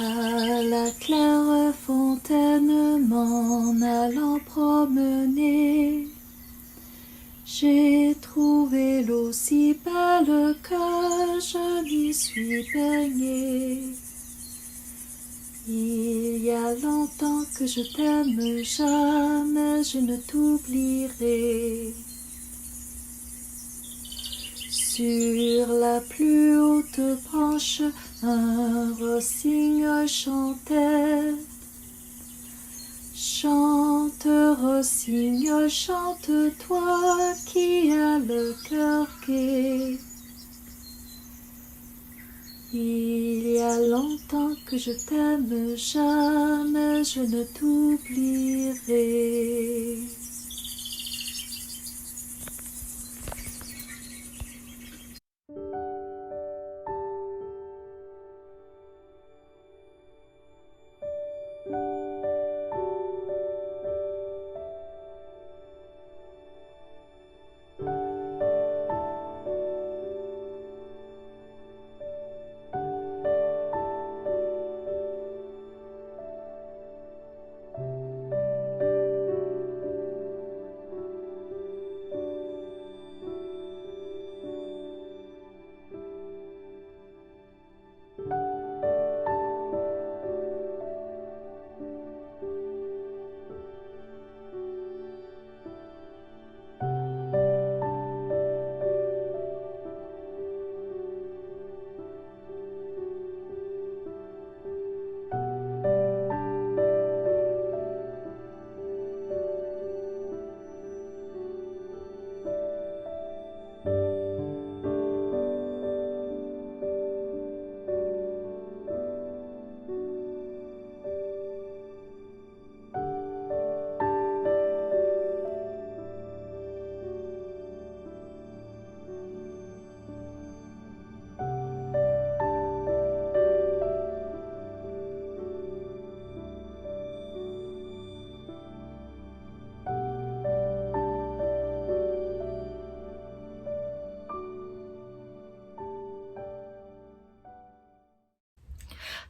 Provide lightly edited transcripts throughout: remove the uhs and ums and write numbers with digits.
À la claire fontaine m'en allant promener, j'ai trouvé l'eau si belle que je m'y suis baignée. Il y a longtemps que je t'aime, jamais je ne t'oublierai. Sur la plus haute branche, un rossignol chantait. Chante, rossignol, chante, toi qui as le cœur gai. Il y a longtemps que je t'aime, jamais je ne t'oublierai.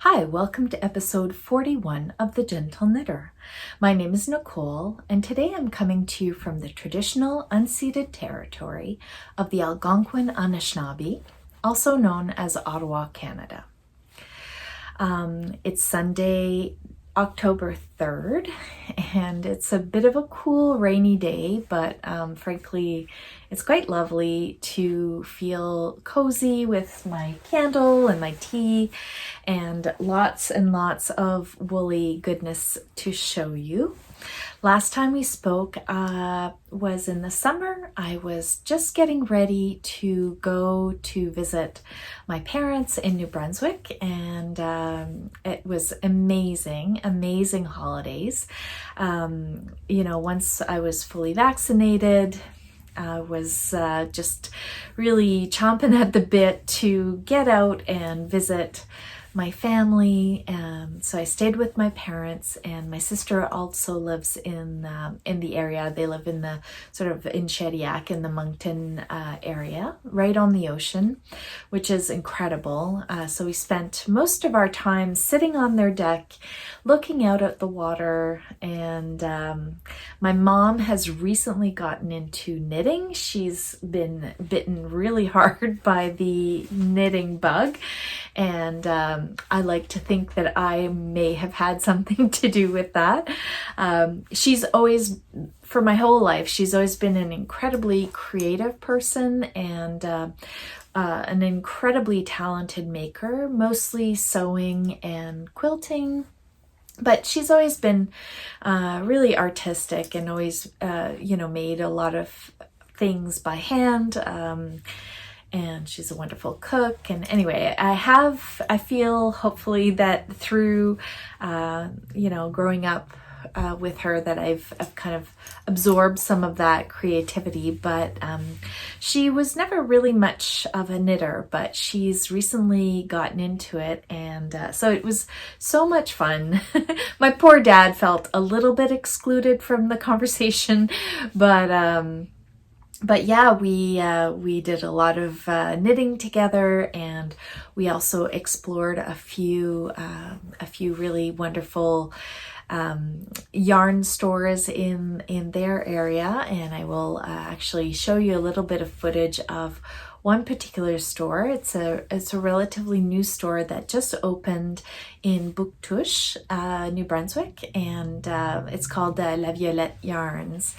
Hi, welcome to episode 41 of The Gentle Knitter. My name is Nicole, and today I'm coming to you from the traditional unceded territory of the Algonquin Anishinaabek, also known as Ottawa, Canada. It's Sunday, October 3rd, and it's a bit of a cool, rainy day, but frankly, it's quite lovely to feel cozy with my candle and my tea and lots of woolly goodness to show you. Last time we spoke was in the summer. I was just getting ready to go to visit my parents in New Brunswick, and it was amazing holidays. Once I was fully vaccinated, I was just really chomping at the bit to get out and visit my family, and so I stayed with my parents, and my sister also lives in the area. They live in the sort of in Shediac in the Moncton area, right on the ocean, which is incredible. So we spent most of our time sitting on their deck, looking out at the water, and my mom has recently gotten into knitting. She's been bitten really hard by the knitting bug, and I like to think that I may have had something to do with that. She's always, for my whole life, she's always been an incredibly creative person and an incredibly talented maker, mostly sewing and quilting. But she's always been really artistic and always, made a lot of things by hand. And she's a wonderful cook. And anyway, I feel hopefully that through, growing up with her, that I've kind of absorbed some of that creativity. But she was never really much of a knitter, but she's recently gotten into it. And so it was so much fun. My poor dad felt a little bit excluded from the conversation, but but yeah, we did a lot of knitting together, and we also explored a few really wonderful yarn stores in their area, and I will actually show you a little bit of footage of one particular store. It's a relatively new store that just opened in Bouctouche, New Brunswick, and it's called La Violette Yarns.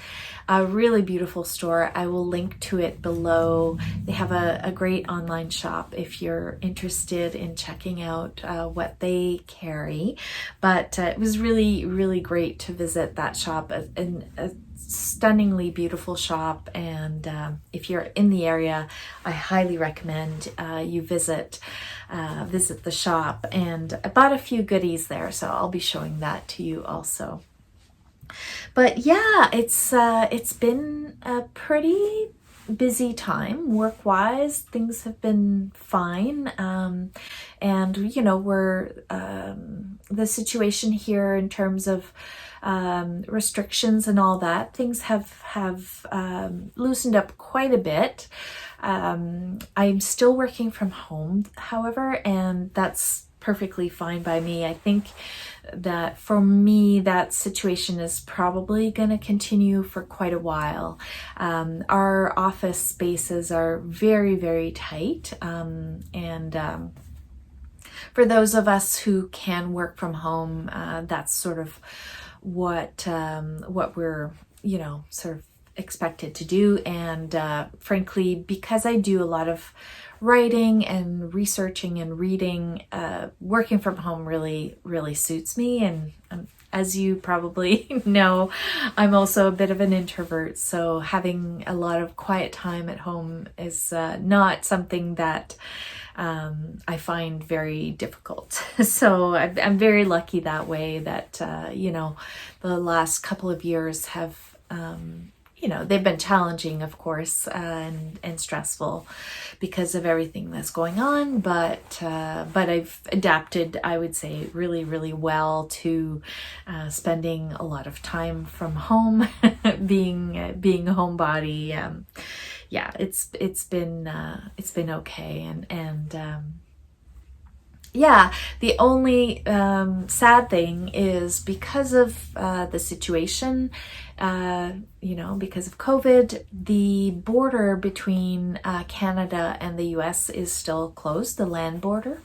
A really beautiful store. I will link to it below. They have a great online shop if you're interested in checking out what they carry. But it was really, really great to visit that shop. A stunningly beautiful shop, and if you're in the area, I highly recommend you visit the shop. And I bought a few goodies there, so I'll be showing that to you also. But yeah, it's been a pretty busy time work-wise. Things have been fine, and you know, we're the situation here in terms of restrictions and all that, things have loosened up quite a bit. I'm still working from home, however, and that's perfectly fine by me. I think that for me, that situation is probably going to continue for quite a while. Our office spaces are very, very tight, and for those of us who can work from home, that's sort of what we're, you know, sort of expected to do. And frankly, because I do a lot of writing and researching and reading, working from home really, really suits me. And as you probably know, I'm also a bit of an introvert, so having a lot of quiet time at home is not something that I find very difficult. So I'm very lucky that way, that you know, the last couple of years have you know, they've been challenging, of course, and stressful because of everything that's going on, but I've adapted, I would say, really, really well to spending a lot of time from home, being a homebody. Yeah, it's been okay, and yeah, the only sad thing is because of the situation, you know, because of COVID, the border between Canada and the US is still closed, the land border.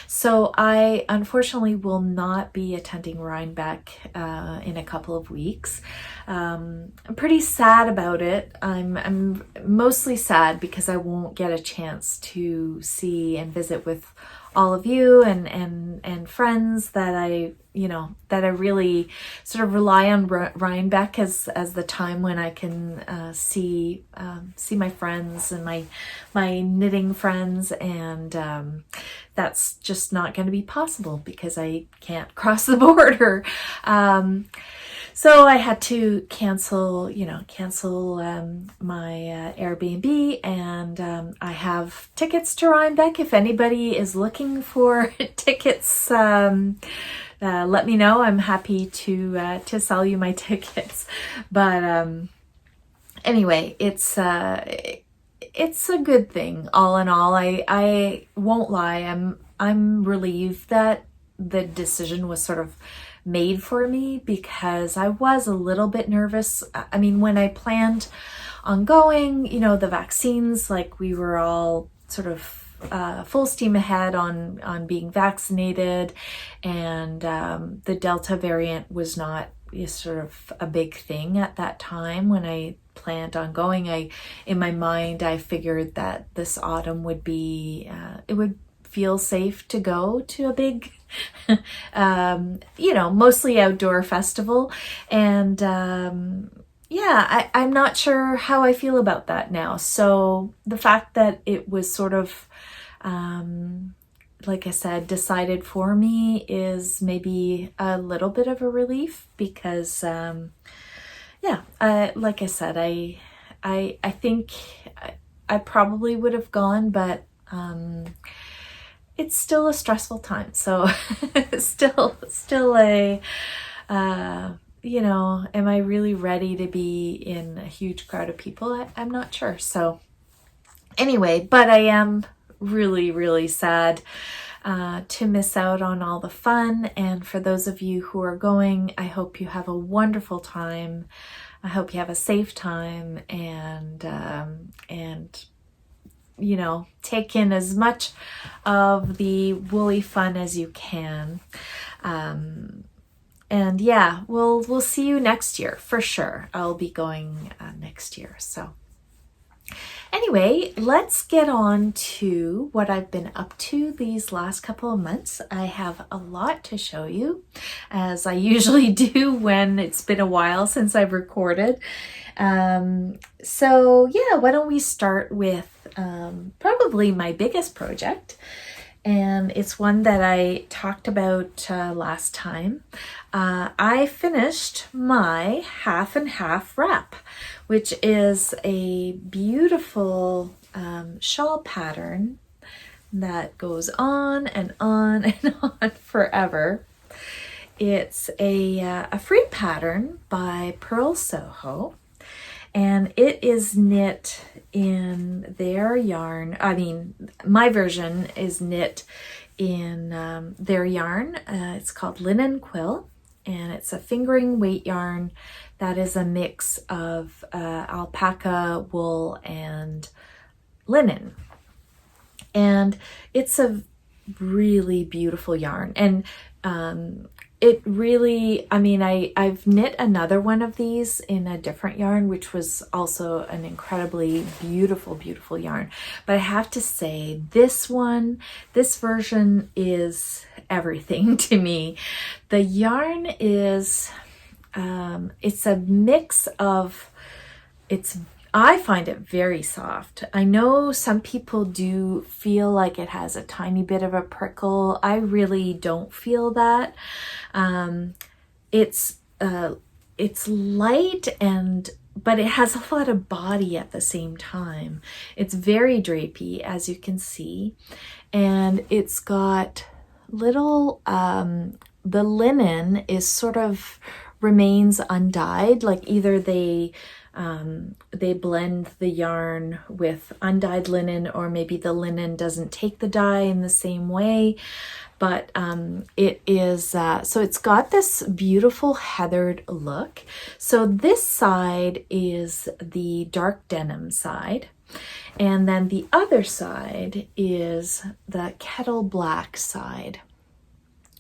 So I unfortunately will not be attending Rhinebeck in a couple of weeks. I'm pretty sad about it. I'm mostly sad because I won't get a chance to see and visit with all of you and friends that I, you know, that I really sort of rely on Rhinebeck as the time when I can see my friends and my knitting friends, and that's just not going to be possible because I can't cross the border. So I had to cancel my Airbnb, and I have tickets to Rhinebeck. If anybody is looking for tickets, let me know. I'm happy to sell you my tickets. But anyway, it's a good thing all in all. I won't lie. I'm relieved that the decision was sort of made for me, because I was a little bit nervous. I mean, when I planned on going, you know, the vaccines, like we were all sort of full steam ahead on being vaccinated, and the Delta variant was not sort of a big thing at that time when I planned on going. In my mind, I figured that this autumn would be, it would feel safe to go to a big you know, mostly outdoor festival. And yeah, I'm not sure how I feel about that now. So the fact that it was sort of, like I said, decided for me is maybe a little bit of a relief, because yeah, like I said, I think I probably would have gone, but it's still a stressful time. So still a, you know, am I really ready to be in a huge crowd of people? I'm not sure. So anyway, but I am really, really sad to miss out on all the fun. And for those of you who are going, I hope you have a wonderful time. I hope you have a safe time, and you know, take in as much of the woolly fun as you can. And yeah, we'll see you next year for sure. I'll be going next year. So anyway, let's get on to what I've been up to these last couple of months. I have a lot to show you, as I usually do when it's been a while since I've recorded. So yeah, why don't we start with probably my biggest project. And it's one that I talked about last time. I finished my half and half wrap, which is a beautiful shawl pattern that goes on and on and on forever. It's a free pattern by Purl Soho, and it is knit in their yarn. I mean, my version is knit in their yarn. It's called Linen Quill, and it's a fingering weight yarn that is a mix of alpaca, wool, and linen. And it's a really beautiful yarn. And it really, I mean, I've knit another one of these in a different yarn, which was also an incredibly beautiful, beautiful yarn. But I have to say, this version is everything to me. The yarn is, it's a mix of, I find it very soft. I know some people do feel like it has a tiny bit of a prickle. I really don't feel that. It's light, but it has a lot of body at the same time. It's very drapey, as you can see, and it's got little, the linen is sort of remains undyed, like either they blend the yarn with undyed linen, or maybe the linen doesn't take the dye in the same way. But it is, so it's got this beautiful heathered look. So this side is the dark denim side, and then the other side is the kettle black side.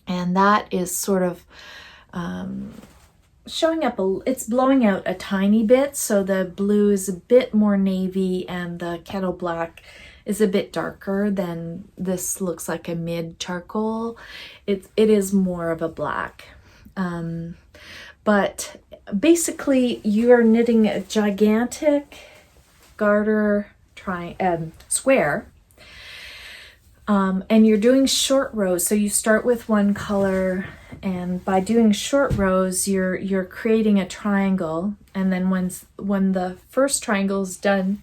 And that is sort of showing up, it's blowing out a tiny bit, so the blue is a bit more navy and the kettle black is a bit darker. Than this looks like a mid charcoal. It is more of a black. But basically you are knitting a gigantic garter square. And you're doing short rows. So you start with one color, and by doing short rows, you're creating a triangle. And then when the first triangle is done,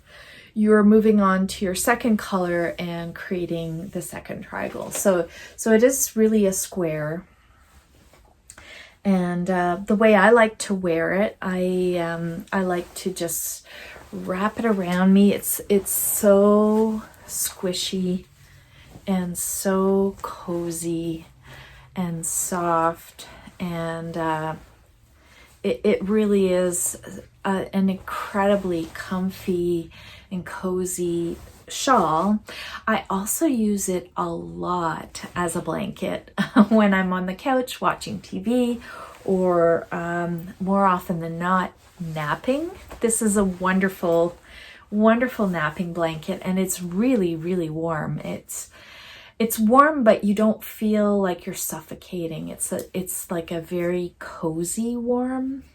you're moving on to your second color and creating the second triangle. So it is really a square. And the way I like to wear it, I like to just wrap it around me. It's so squishy and so cozy and soft, and it really is an incredibly comfy and cozy shawl. I also use it a lot as a blanket when I'm on the couch watching TV, or more often than not, napping. This is a wonderful, wonderful napping blanket, and it's really, really warm. It's warm, but you don't feel like you're suffocating. It's like a very cozy warm.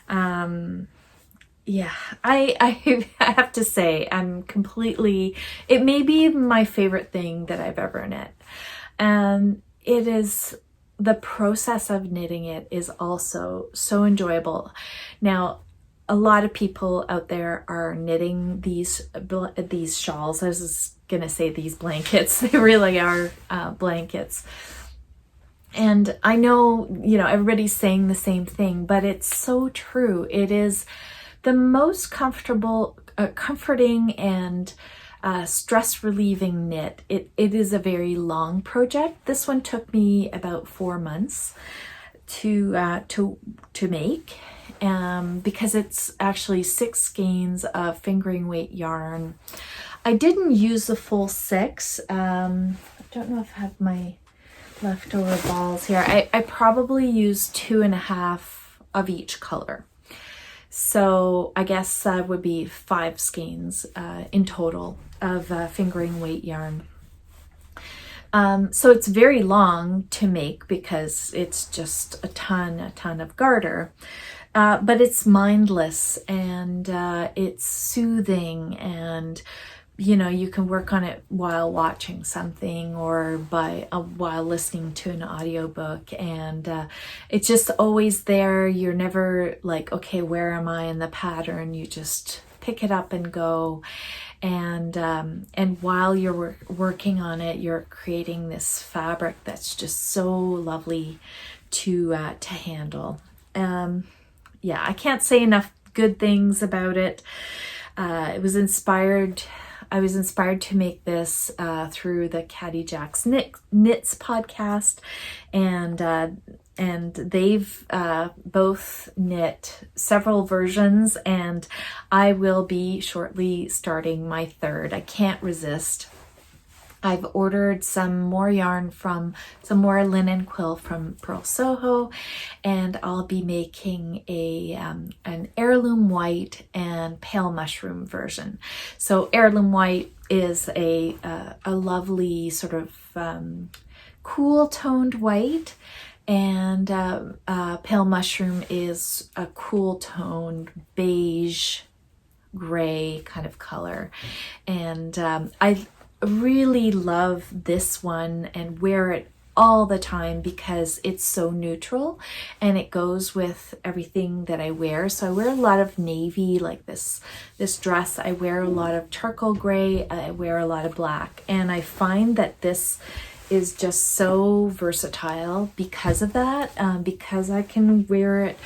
Yeah, I have to say, it may be my favorite thing that I've ever knit. And it is, the process of knitting it is also so enjoyable. Now, a lot of people out there are knitting these shawls. I was gonna say these blankets. They really are blankets. And I know, you know, everybody's saying the same thing, but it's so true. It is the most comfortable, comforting and stress relieving knit. It is a very long project. This one took me about 4 months to make, because it's actually 6 skeins of fingering weight yarn. I didn't use the full 6. I don't know if I have my leftover balls here. I probably used 2.5 of each color. So I guess that would be 5 skeins in total of fingering weight yarn. So it's very long to make because it's just a ton of garter. But it's mindless and it's soothing, and you know, you can work on it while watching something or while listening to an audiobook, and it's just always there. You're never like, okay, where am I in the pattern? You just pick it up and go, and while you're working on it, you're creating this fabric that's just so lovely to handle. Yeah, I can't say enough good things about it. I was inspired to make this through the Cady Jack's Knits podcast, and they've both knit several versions, and I will be shortly starting my 3rd. I can't resist. I've ordered some more yarn from some more linen quill from Purl Soho, and I'll be making an Heirloom White and Pale Mushroom version. So Heirloom White is a lovely sort of cool toned white, and Pale Mushroom is a cool toned beige gray kind of color. And I really love this one and wear it all the time because it's so neutral and it goes with everything that I wear. So I wear a lot of navy, like this dress. I wear a lot of charcoal gray. I wear a lot of black, and I find that this is just so versatile because of that, because I can wear it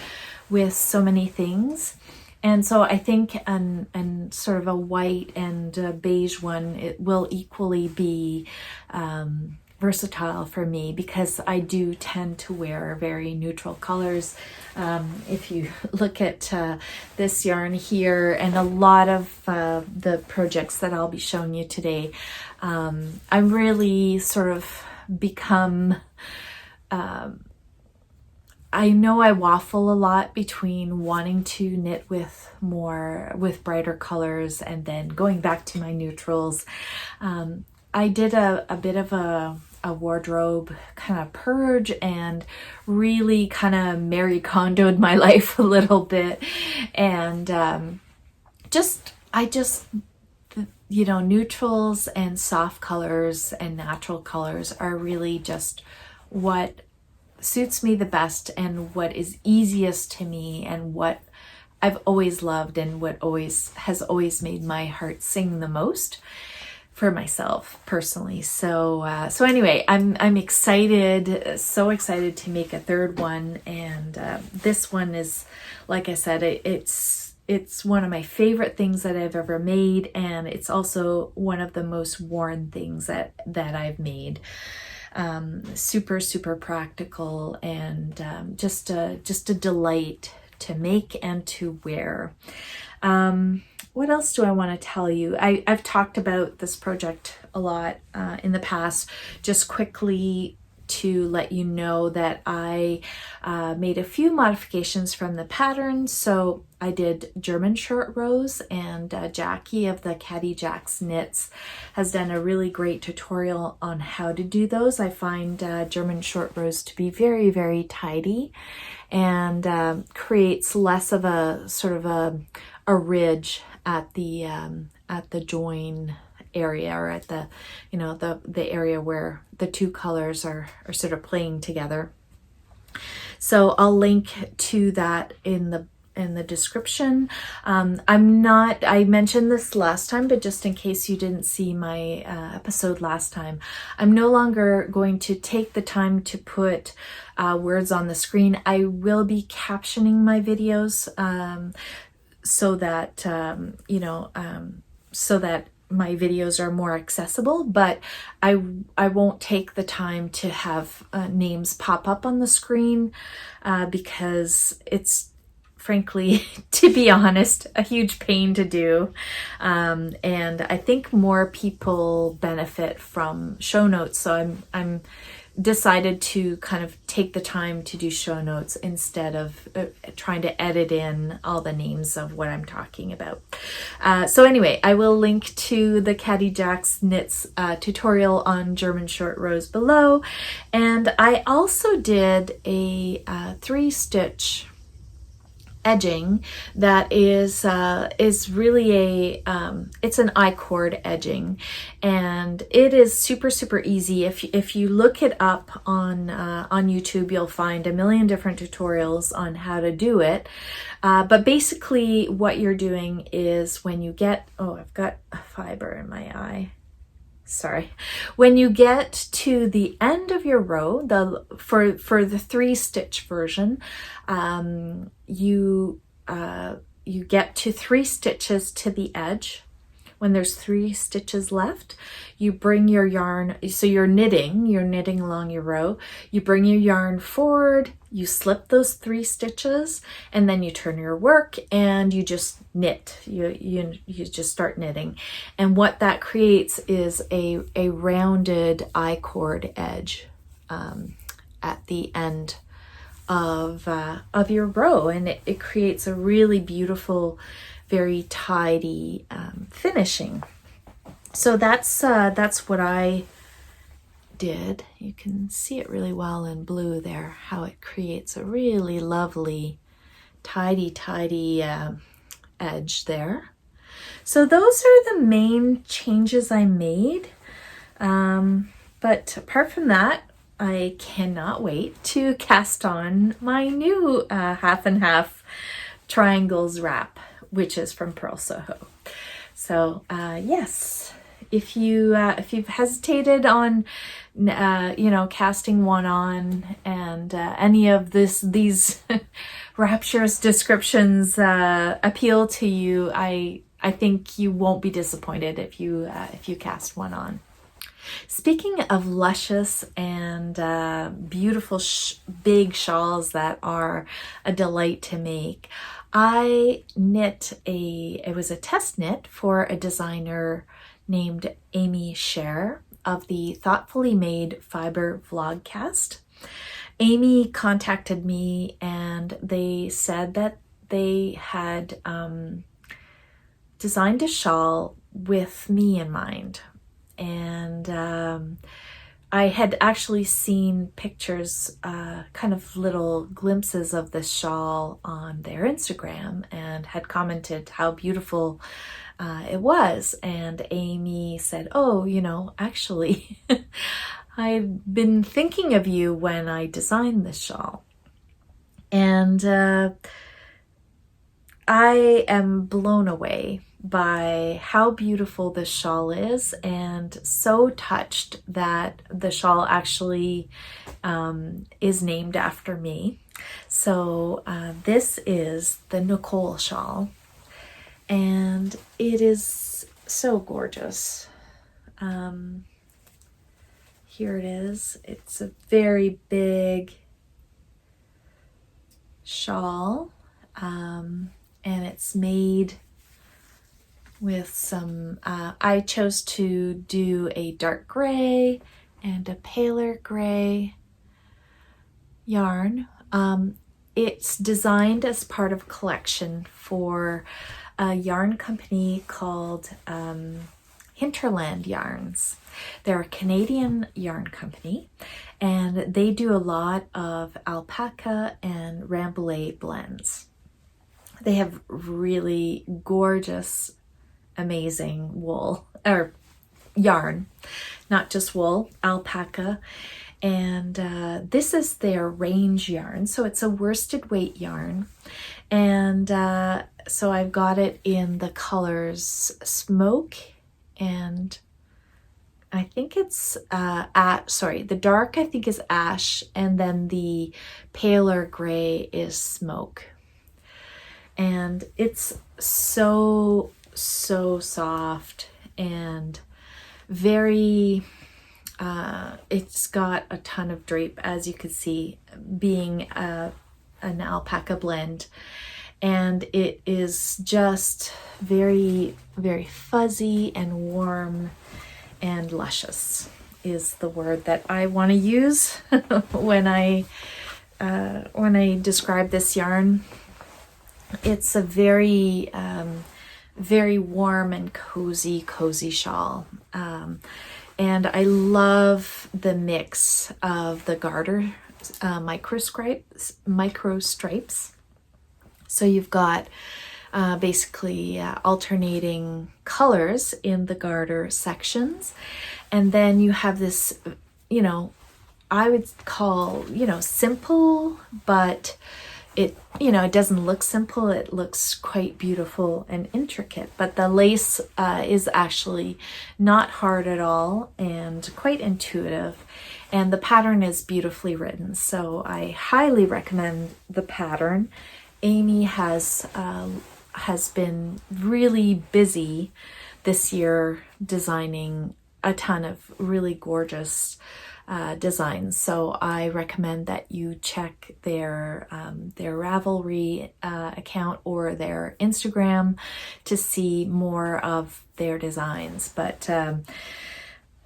with so many things. And so I think and sort of a white and a beige one, it will equally be versatile for me because I do tend to wear very neutral colors. If you look at this yarn here and a lot of the projects that I'll be showing you today, I'm really sort of become... I know I waffle a lot between wanting to knit with brighter colors and then going back to my neutrals. I did a bit of a wardrobe kind of purge and really kind of Marie Kondo'd my life a little bit, and I just you know, neutrals and soft colors and natural colors are really just what suits me the best and what is easiest to me and what I've always loved and what has always made my heart sing the most for myself personally. So anyway, I'm excited, so excited to make a 3rd one, and this one is, like I said, it's one of my favorite things that I've ever made, and it's also one of the most worn things that I've made. Super practical, and just a delight to make and to wear. What else do I want to tell you? I've talked about this project a lot in the past. Just quickly to let you know that I made a few modifications from the pattern. So I did German short rows, and Jackie of the Cady Jack's Knits has done a really great tutorial on how to do those. I find German short rows to be very tidy and creates less of a sort of a ridge at the join area, or at the, you know, the area where the two colors are sort of playing together. So I'll link to that in in the description. I mentioned this last time, but just in case you didn't see my episode last time, I'm no longer going to take the time to put words on the screen. I will be captioning my videos so that, so that my videos are more accessible, but I won't take the time to have names pop up on the screen because it's, frankly, to be honest, a huge pain to do. And I think more people benefit from show notes. So I'm decided to kind of take the time to do show notes instead of trying to edit in all the names of what I'm talking about. So anyway, I will link to the Cady Jack's Knits tutorial on German short rows below. And I also did a 3-stitch edging that is really a it's an I-cord edging, and it is super easy. If you look it up on YouTube, you'll find a million different tutorials on how to do it, but basically what you're doing is when you get, oh, I've got a fiber in my eye. Sorry. When you get to the end of your row, for the 3-stitch version, you get to 3 stitches to the edge. When there's 3 stitches left, you bring your yarn, so you're knitting along your row, you bring your yarn forward, you slip those 3 stitches, and then you turn your work and you just knit. You just start knitting. And what that creates is a rounded I-cord edge at the end of your row, and it creates a really beautiful, very tidy finishing. So that's what I did. You can see it really well in blue there, how it creates a really lovely tidy edge there. So those are the main changes I made, but apart from that, I cannot wait to cast on my new half and half triangles wrap, which is from Purl Soho. So yes, if you've hesitated on casting one on, and any of these rapturous descriptions appeal to you, I think you won't be disappointed if you cast one on. Speaking of luscious and beautiful big shawls that are a delight to make, I knit it was a test knit for a designer named Aimee Sher of the Thoughtfully Made Fibre vlogcast. Aimee contacted me and they said that they had designed a shawl with me in mind. And I had actually seen pictures, kind of little glimpses of this shawl on their Instagram, and had commented how beautiful it was. And Aimee said, oh, actually, I've been thinking of you when I designed this shawl. And I am blown away by how beautiful this shawl is, and so touched that the shawl actually is named after me. So this is the Nicole Shawl, and it is so gorgeous. Here it is. It's a very big shawl, and it's made with some, I chose to do a dark gray and a paler gray yarn. It's designed as part of a collection for a yarn company called Hinterland Yarns. They're a Canadian yarn company, and they do a lot of alpaca and Rambouillet blends. They have really gorgeous, amazing wool or yarn, not just wool, alpaca. And this is their range yarn, so it's a worsted weight yarn. And so I've got it in the colors Smoke, and I think it's the dark I think is Ash, and then the paler gray is Smoke. And it's so soft and very, it's got a ton of drape, as you can see, being an alpaca blend. And it is just very fuzzy and warm and luscious is the word that I want to use when I describe this yarn. It's a very warm and cozy shawl. And I love the mix of the garter micro stripes. So you've got basically alternating colors in the garter sections. And then you have this, I would call, simple, but it doesn't look simple. It looks quite beautiful and intricate, but the lace is actually not hard at all and quite intuitive. And the pattern is beautifully written. So I highly recommend the pattern. Aimee has been really busy this year designing a ton of really gorgeous designs. So I recommend that you check their Ravelry account or their Instagram to see more of their designs. But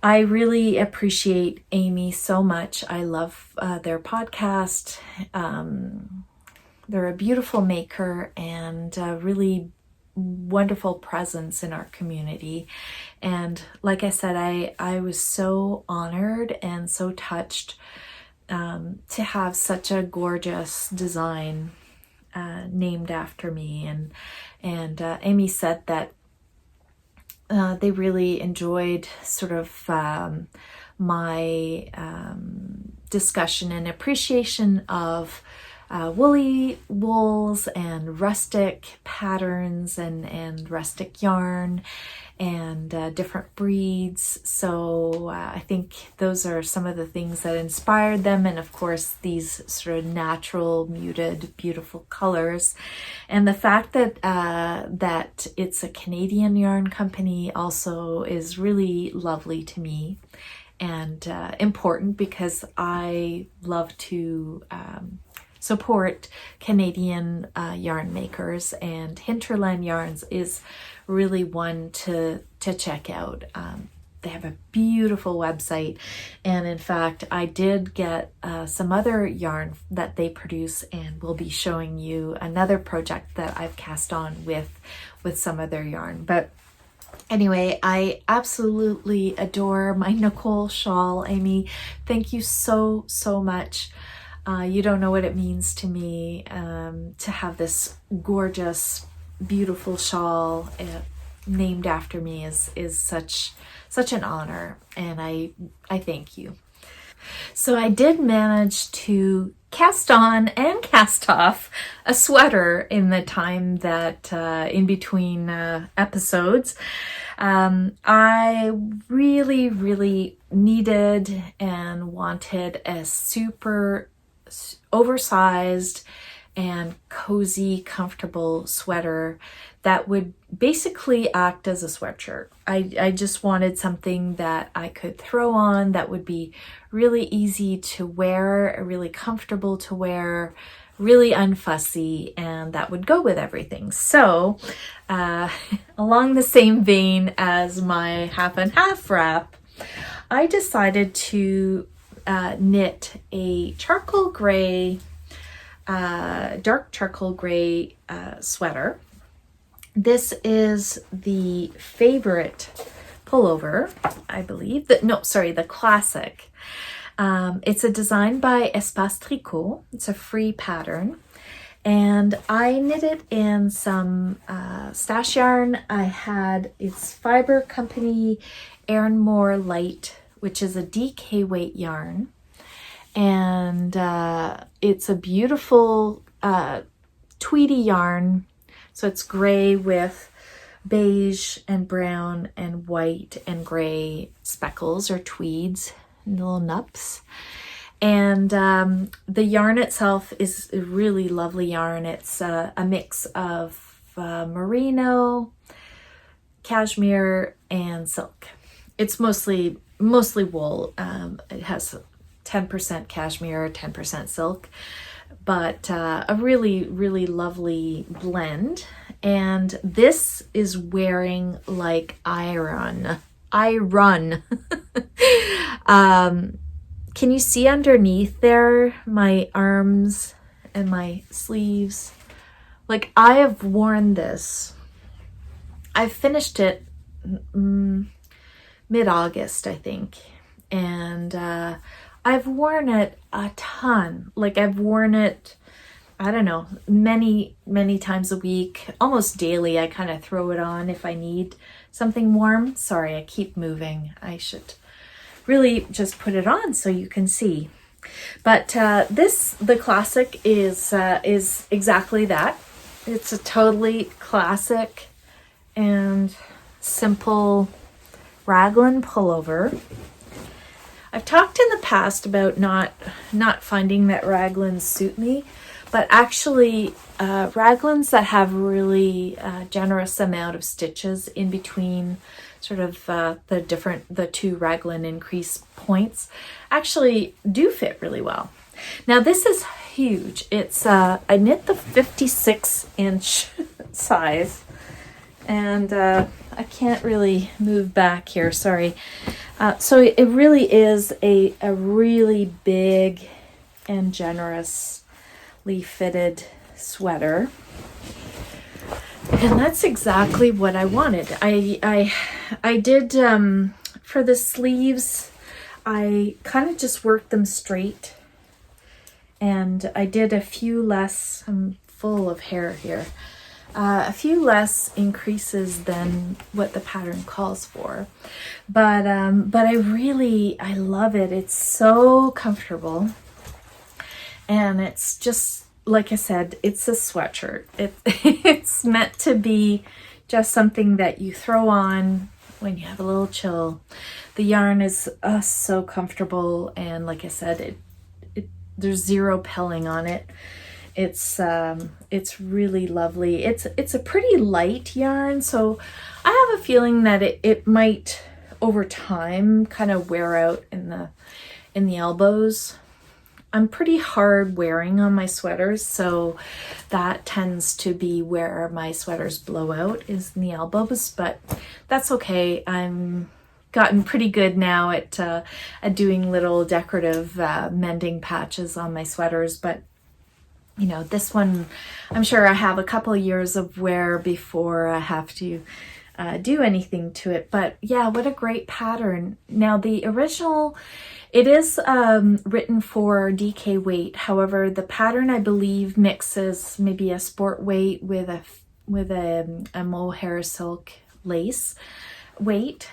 I really appreciate Aimee so much. I love their podcast. They're a beautiful maker and a really wonderful presence in our community. And like I said, I was so honored and so touched to have such a gorgeous design named after me. And Aimee said that they really enjoyed sort of my discussion and appreciation of woolly wools and rustic patterns and rustic yarn and different breeds. So I think those are some of the things that inspired them. And of course, these sort of natural, muted, beautiful colors. And the fact that that it's a Canadian yarn company also is really lovely to me and important, because I love to support Canadian yarn makers, and Hinterland Yarns is really one to check out. They have a beautiful website, and in fact I did get some other yarn that they produce, and we'll be showing you another project that I've cast on with some of their yarn. But anyway, I absolutely adore my Nicole Shawl. Aimee, thank you so much. You don't know what it means to me to have this gorgeous, beautiful shawl named after me is such an honor, and I thank you. So I did manage to cast on and cast off a sweater in the time that in between episodes. I really needed and wanted a super oversized and cozy, comfortable sweater that would basically act as a sweatshirt. I just wanted something that I could throw on that would be really easy to wear, really comfortable to wear, really unfussy, and that would go with everything. So along the same vein as my half and half wrap, I decided to knit a charcoal gray, dark charcoal gray sweater. This is the favorite pullover, I believe. The classic. It's a design by Espace Tricot. It's a free pattern. And I knit it in some stash yarn. It's Fibre Company Arranmore Light, which is a DK weight yarn. and it's a beautiful tweedy yarn. So it's gray with beige and brown and white and gray speckles or tweeds and little nups. And the yarn itself is a really lovely yarn. It's a mix of merino, cashmere, and silk. It's mostly wool. It has 10% cashmere, 10% silk, but a really, really lovely blend. And this is wearing like iron. Can you see underneath there my arms and my sleeves? Like, I have worn this. I finished it mid-August, I think. And I've worn it a ton. Like, I've worn it, I don't know, many, many times a week, almost daily. I kind of throw it on if I need something warm. Sorry, I keep moving. I should really just put it on so you can see. But the classic is exactly that. It's a totally classic and simple raglan pullover. I've talked in the past about not finding that raglans suit me, but actually raglans that have really generous amount of stitches in between sort of the two raglan increase points actually do fit really well. Now this is huge. It's I knit the 56-inch size, and I can't really move back here, sorry. So it really is a really big and generously fitted sweater. And that's exactly what I wanted. I did, for the sleeves, I kind of just worked them straight. And I did a few less, I'm full of hair here, a few less increases than what the pattern calls for. But I love it. It's so comfortable. And it's just, like I said, it's a sweatshirt. It's meant to be just something that you throw on when you have a little chill. The yarn is so comfortable, and like I said, there's zero pelling on it. It's really lovely. It's a pretty light yarn, so I have a feeling that it might over time kind of wear out in the elbows. I'm pretty hard wearing on my sweaters, so that tends to be where my sweaters blow out, is in the elbows, but that's okay. I'm gotten pretty good now at doing little decorative mending patches on my sweaters, but you know, this one, I'm sure I have a couple of years of wear before I have to do anything to it. But yeah, what a great pattern. Now the original, it is written for DK weight. However, the pattern, I believe, mixes maybe a sport weight with a mohair silk lace weight.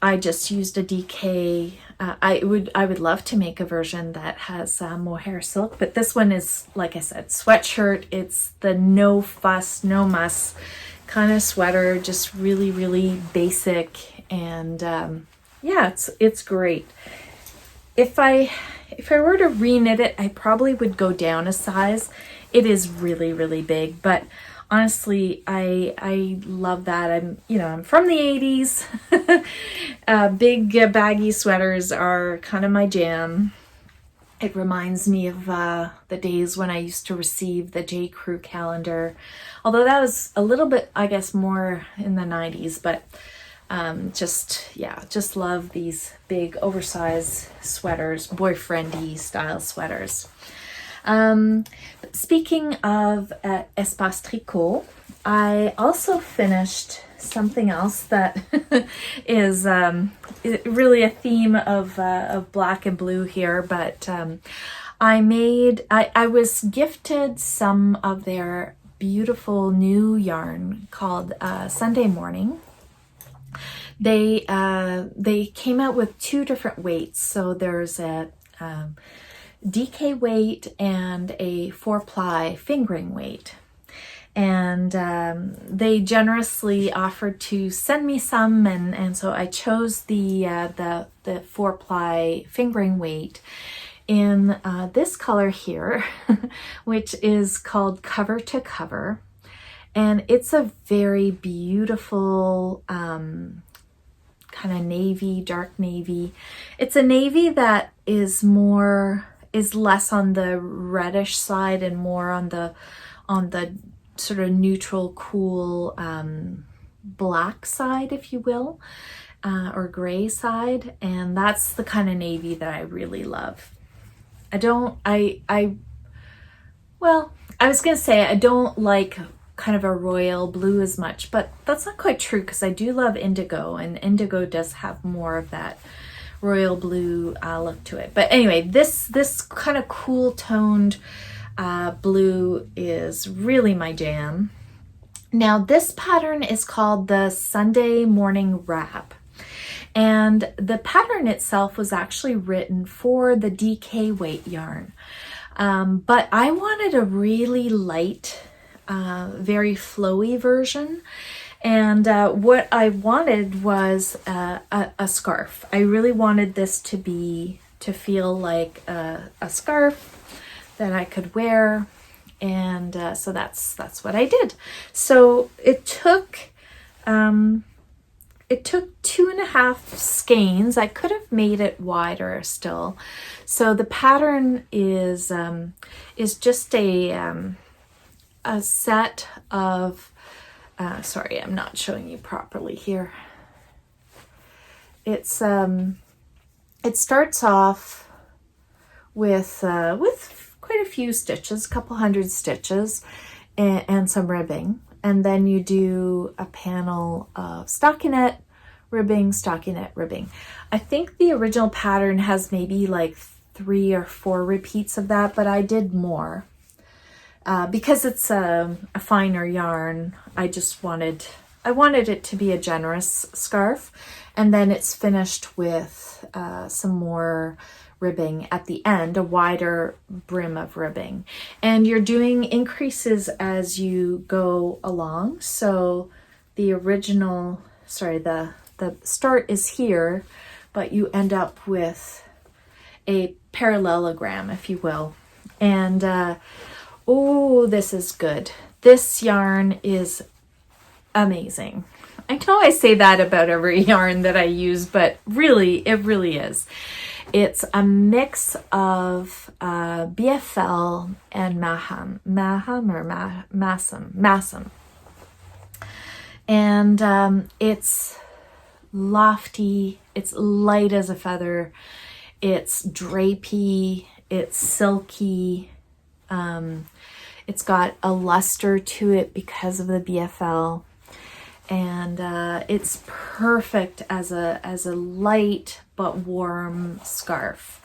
I just used a DK. I would love to make a version that has mohair silk, but this one is, like I said, sweatshirt. It's the no fuss, no muss kind of sweater, just really, really basic, and yeah, it's great. If I were to reknit it, I probably would go down a size. It is really, really big, but honestly, I love that. I'm from the 80s. Big baggy sweaters are kind of my jam. It reminds me of the days when I used to receive the J. Crew calendar, although that was a little bit, I guess, more in the 90s, but just love these big oversized sweaters, boyfriendy style sweaters. Speaking of Espace Tricot, I also finished something else that is really a theme of black and blue here, but I was gifted some of their beautiful new yarn called Sunday Morning. They came out with two different weights, so there's a DK weight and a 4-ply fingering weight. And they generously offered to send me some, and so I chose the 4-ply fingering weight in this color here, which is called Cover to Cover. And it's a very beautiful kind of navy, dark navy. It's a navy that is less on the reddish side and more on the sort of neutral, cool black side, if you will, or gray side. And that's the kind of navy that I really love. I was gonna say I don't like kind of a royal blue as much, but that's not quite true, because I do love indigo, and indigo does have more of that royal blue look to it. But anyway, this kind of cool toned blue is really my jam. Now this pattern is called the Sunday Morning Wrap, and the pattern itself was actually written for the DK weight yarn, but I wanted a really light, very flowy version. And what I wanted was a scarf. I really wanted this to feel like a scarf that I could wear, and so that's what I did. So it took 2.5 skeins. I could have made it wider still. So the pattern is just a set of. Sorry, I'm not showing you properly here. It's it starts off with quite a few stitches, a couple hundred stitches, and some ribbing, and then you do a panel of stockinette, ribbing, stockinette, ribbing. I think the original pattern has maybe like 3 or 4 repeats of that, but I did more. Because it's a finer yarn, I wanted it to be a generous scarf, and then it's finished with some more ribbing at the end, a wider brim of ribbing. And you're doing increases as you go along. So the start is here, but you end up with a parallelogram, if you will. And oh, this is good. This yarn is amazing. I know I say that about every yarn that I use, but really, it really is. It's a mix of BFL and Massam. And it's lofty, it's light as a feather, it's drapey, it's silky. It's got a luster to it because of the BFL, and it's perfect as a light but warm scarf.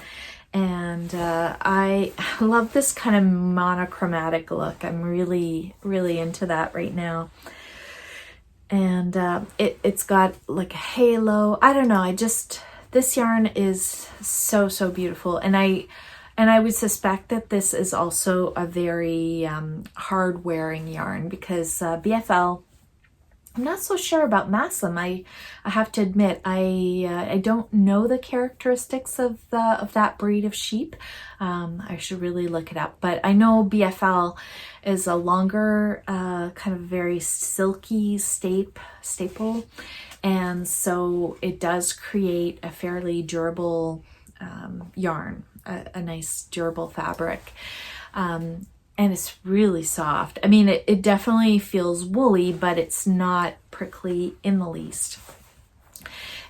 And I love this kind of monochromatic look. I'm really into that right now. And it's got like a halo. I don't know. This yarn is so beautiful, and I would suspect that this is also a very hard wearing yarn, because BFL, I'm not so sure about Massam. I have to admit, I don't know the characteristics of that breed of sheep. I should really look it up, but I know BFL is a longer, kind of very silky staple, and so it does create a fairly durable yarn. A nice durable fabric, and it's really soft. I mean, it definitely feels woolly, but it's not prickly in the least.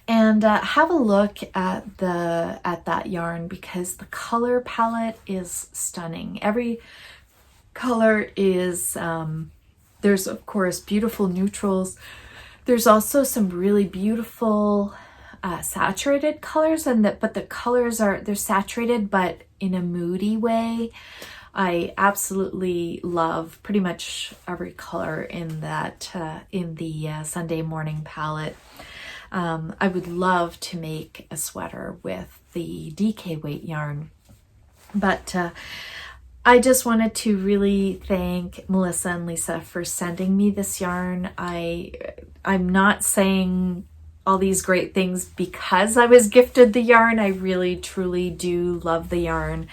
And have a look at that yarn, because the color palette is stunning. Every color is there's of course beautiful neutrals. There's also some really beautiful saturated colors, but the colors they're saturated but in a moody way. I absolutely love pretty much every color in that in the Sunday Morning palette. I would love to make a sweater with the DK weight yarn. But I just wanted to really thank Melissa and Lisa for sending me this yarn. I'm not saying all these great things because I was gifted the yarn. I really truly do love the yarn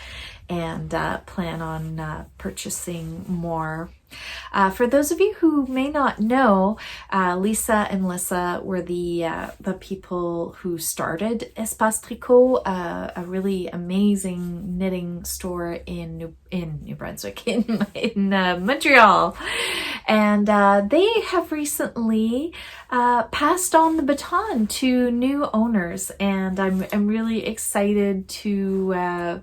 and plan on purchasing more. For those of you who may not know, Lisa and Melissa were the people who started Espace Tricot, a really amazing knitting store in New Brunswick, in Montreal. And they have recently passed on the baton to new owners, and I'm really excited to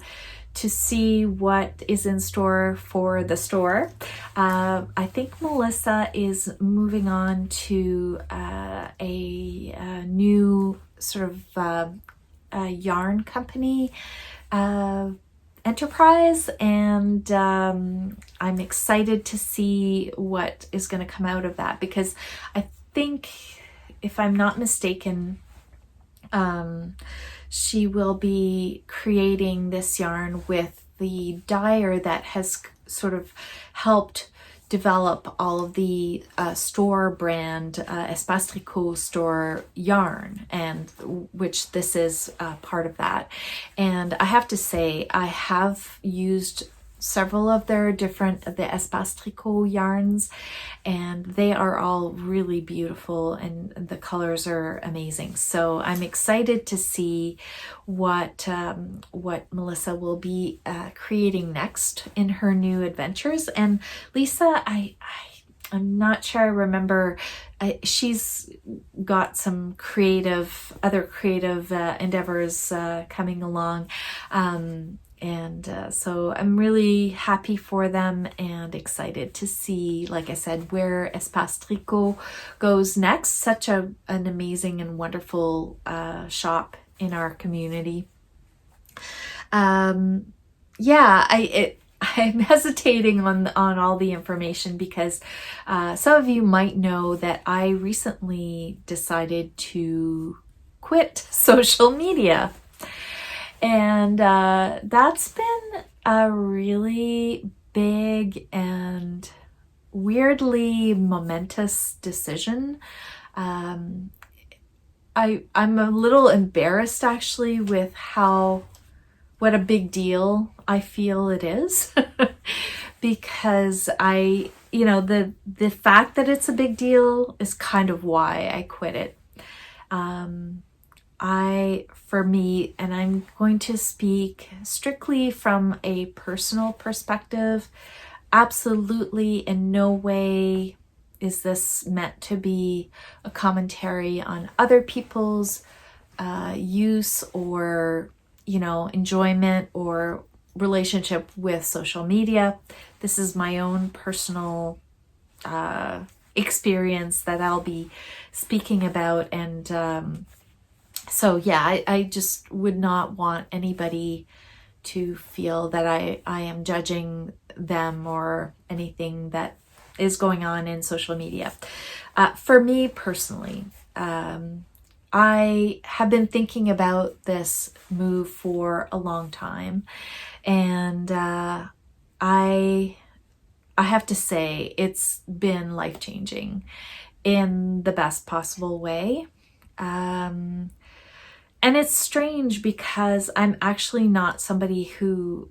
see what is in store for the store. I think Melissa is moving on to a new sort of yarn company enterprise, and I'm excited to see what is going to come out of that, because I think, if I'm not mistaken, she will be creating this yarn with the dyer that has sort of helped develop all of the store brand Espace Tricot store yarn, and which this is part of that. And I have to say, I have used several of their the Espace Tricot yarns, and they are all really beautiful and the colors are amazing. So I'm excited to see what Melissa will be creating next in her new adventures. And Lisa, I'm not sure I remember, she's got some other creative endeavors coming along. So I'm really happy for them and excited to see, like I said, where Espace Tricot goes next. Such an amazing and wonderful shop in our community. I'm hesitating on all the information because some of you might know that I recently decided to quit social media. And that's been a really big and weirdly momentous decision. I'm a little embarrassed actually with what a big deal I feel it is because the fact that it's a big deal is kind of why I quit it. For me, and I'm going to speak strictly from a personal perspective, absolutely in no way is this meant to be a commentary on other people's use or, enjoyment or relationship with social media. This is my own personal experience that I'll be speaking about, and so yeah, I just would not want anybody to feel that I am judging them or anything that is going on in social media. For me personally, I have been thinking about this move for a long time, and I have to say it's been life-changing in the best possible way. And it's strange because I'm actually not somebody who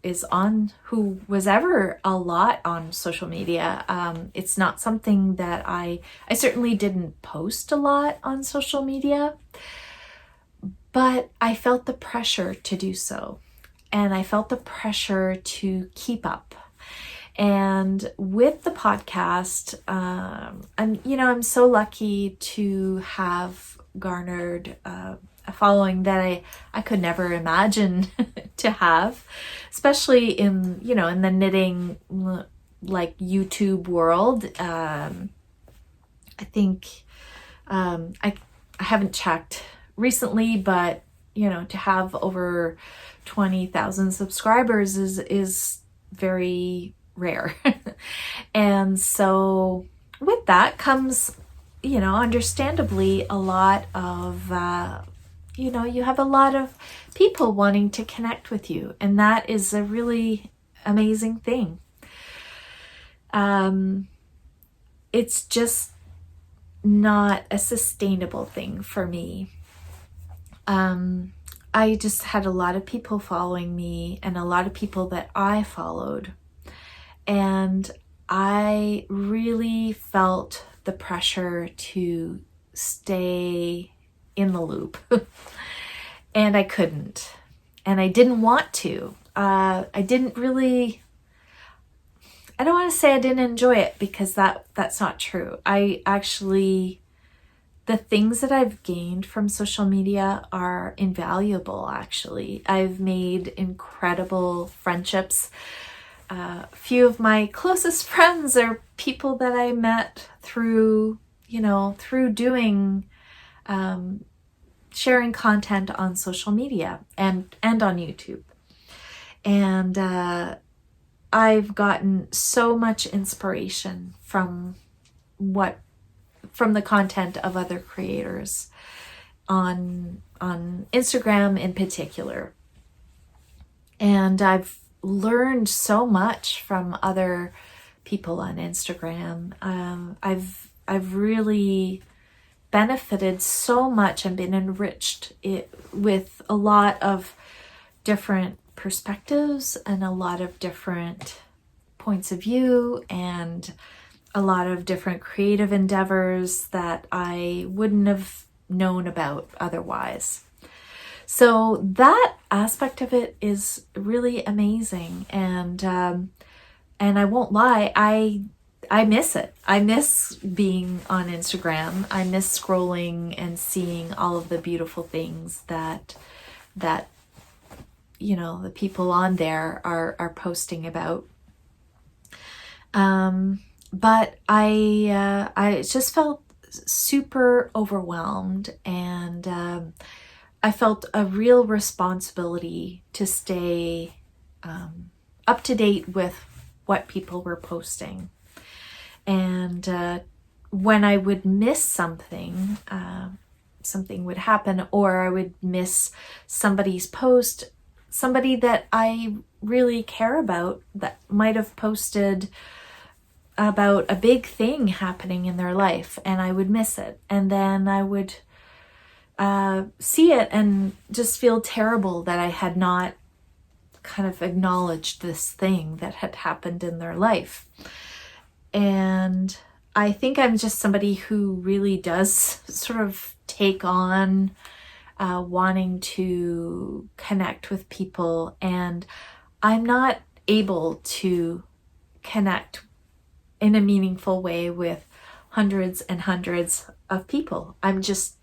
was ever a lot on social media. It's not something that I certainly didn't post a lot on social media, but I felt the pressure to do so. And I felt the pressure to keep up. And with the podcast, I'm so lucky to have garnered a following that I could never imagine to have, especially in the knitting like YouTube world. I think I haven't checked recently, but to have over 20,000 subscribers is very rare. And so with that comes understandably a lot of you know, you have a lot of people wanting to connect with you, and that is a really amazing thing. It's just not a sustainable thing for me. I just had a lot of people following me and a lot of people that I followed, and I really felt the pressure to stay in the loop and I couldn't, and I didn't want to. I don't want to say I didn't enjoy it, because that's not true. The things that I've gained from social media are invaluable, actually. I've made incredible friendships. A few of my closest friends are people that I met through doing, sharing content on social media and on YouTube. And I've gotten so much inspiration from the content of other creators on Instagram in particular. And I've learned so much from other people on Instagram. I've really benefited so much and been enriched with a lot of different perspectives and a lot of different points of view and a lot of different creative endeavors that I wouldn't have known about otherwise. So that aspect of it is really amazing, and I won't lie, I miss it. I miss being on Instagram. I miss scrolling and seeing all of the beautiful things that you know, the people on there are posting about. But I just felt super overwhelmed, and I felt a real responsibility to stay up to date with what people were posting. And when I would miss something, something would happen, or I would miss somebody's post, somebody that I really care about that might have posted about a big thing happening in their life, and I would miss it. And then I would see it and just feel terrible that I had not kind of acknowledged this thing that had happened in their life. And I think I'm just somebody who really does sort of take on wanting to connect with people, and I'm not able to connect in a meaningful way with hundreds and hundreds of people. I'm just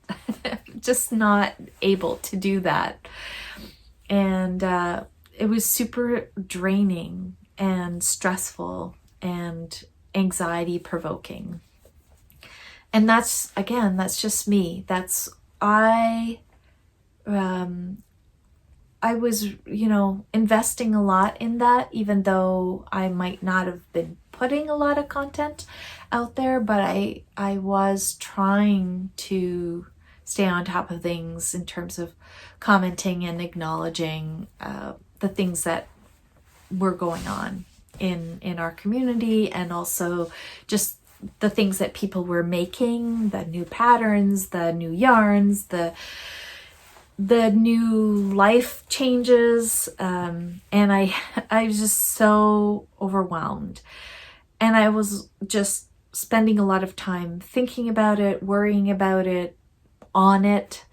not able to do that. And it was super draining and stressful and anxiety provoking. And that's just me. I was, investing a lot in that, even though I might not have been putting a lot of content out there, but I was trying to stay on top of things in terms of commenting and acknowledging the things that were going on in our community, and also just the things that people were making, the new patterns, the new yarns, the new life changes, and I was just so overwhelmed, and I was just spending a lot of time thinking about it, worrying about it, on it.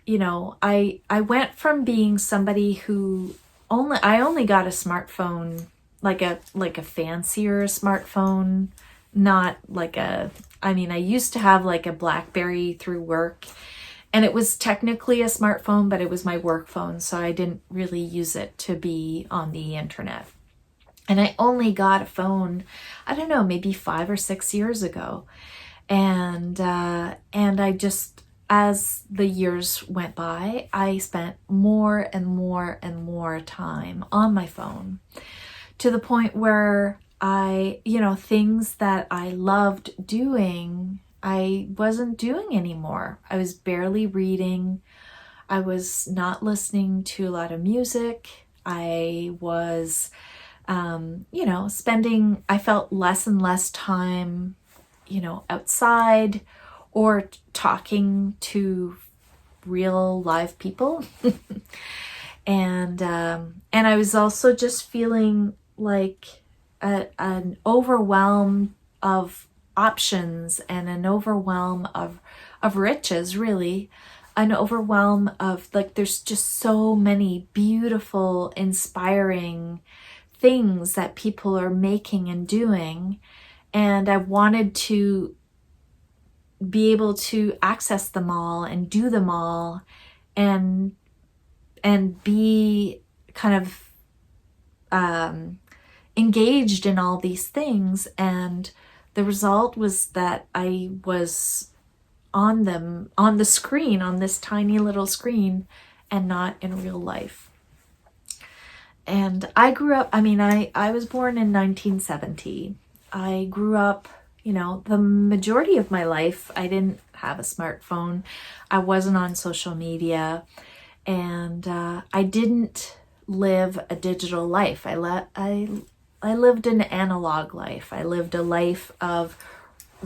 I went from being somebody who I only got a smartphone, like a fancier smartphone, not like I used to have like a BlackBerry through work, and it was technically a smartphone, but it was my work phone, so I didn't really use it to be on the internet. And I only got a phone, I don't know, maybe 5 or 6 years ago. And I just, as the years went by, I spent more and more and more time on my phone, to the point where things that I loved doing, I wasn't doing anymore. I was barely reading. I was not listening to a lot of music. I was, you know, I felt less and less time, you know, outside or talking to real live people. And I was also just feeling like an overwhelm of options and an overwhelm of riches, really. An overwhelm of, like, there's just so many beautiful, inspiring things that people are making and doing. And I wanted to be able to access them all and do them all and be kind of engaged in all these things. And the result was that I was on the screen, on this tiny little screen, and not in real life. And I grew up, I mean, I was born in 1970. I grew up, you know, the majority of my life, I didn't have a smartphone. I wasn't on social media, and I didn't live a digital life. I lived an analog life. I lived a life of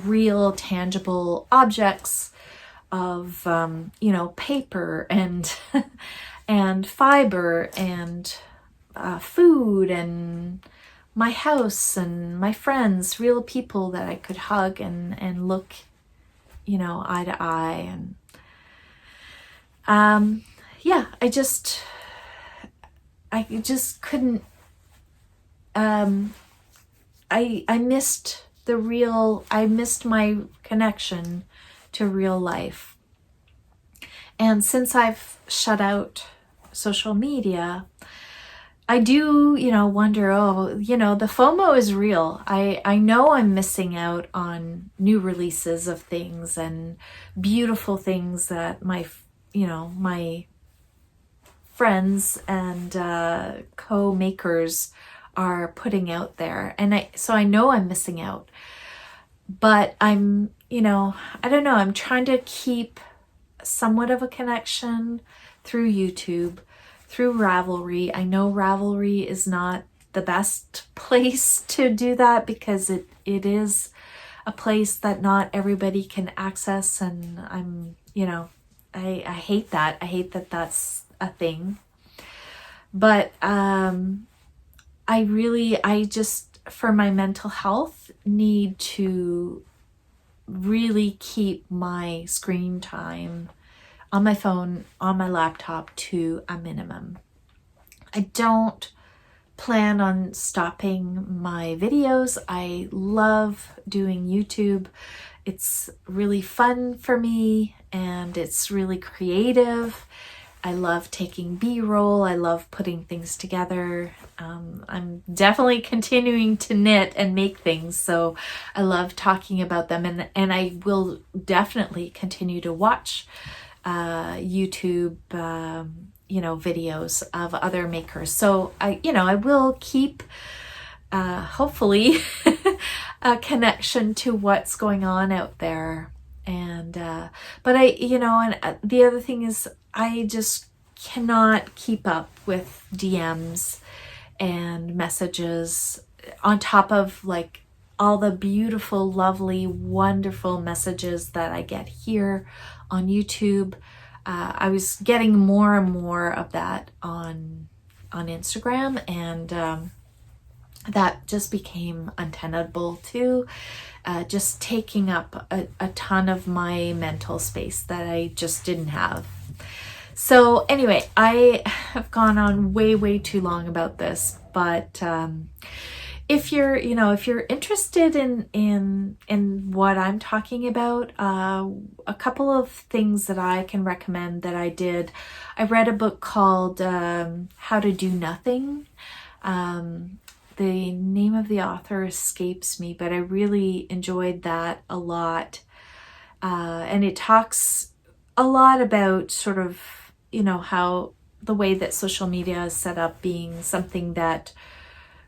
real, tangible objects, of you know, paper and and fiber and food and my house and my friends, real people that I could hug and look, you know, eye to eye. And yeah, I just couldn't, I missed I missed my connection to real life. And since I've shut out social media, I do, you know, wonder, oh, you know, the FOMO is real. I know I'm missing out on new releases of things and beautiful things that my friends and co-makers are putting out there. And so I know I'm missing out. But I'm, you know, I don't know, I'm trying to keep somewhat of a connection through YouTube, through Ravelry. I know Ravelry is not the best place to do that because it is a place that not everybody can access, and I'm, you know, I hate that. I hate that that's a thing. But I just, for my mental health, need to really keep my screen time on my phone, on my laptop, to a minimum. I don't plan on stopping my videos. I love doing YouTube. It's really fun for me and it's really creative. I love taking B-roll. I love putting things together. I'm definitely continuing to knit and make things, so I love talking about them, and I will definitely continue to watch YouTube, you know, videos of other makers. So I will keep, hopefully, a connection to what's going on out there. And but and the other thing is, I just cannot keep up with DMs and messages on top of, like, all the beautiful, lovely, wonderful messages that I get here on YouTube. I was getting more and more of that on Instagram, and that just became untenable too. Just taking up a ton of my mental space that I just didn't have. So anyway, I have gone on way too long about this, but if you're interested in what I'm talking about, a couple of things that I can recommend that I did. I read a book called How to Do Nothing. The name of the author escapes me, but I really enjoyed that a lot. And it talks a lot about sort of, how the way that social media is set up being something that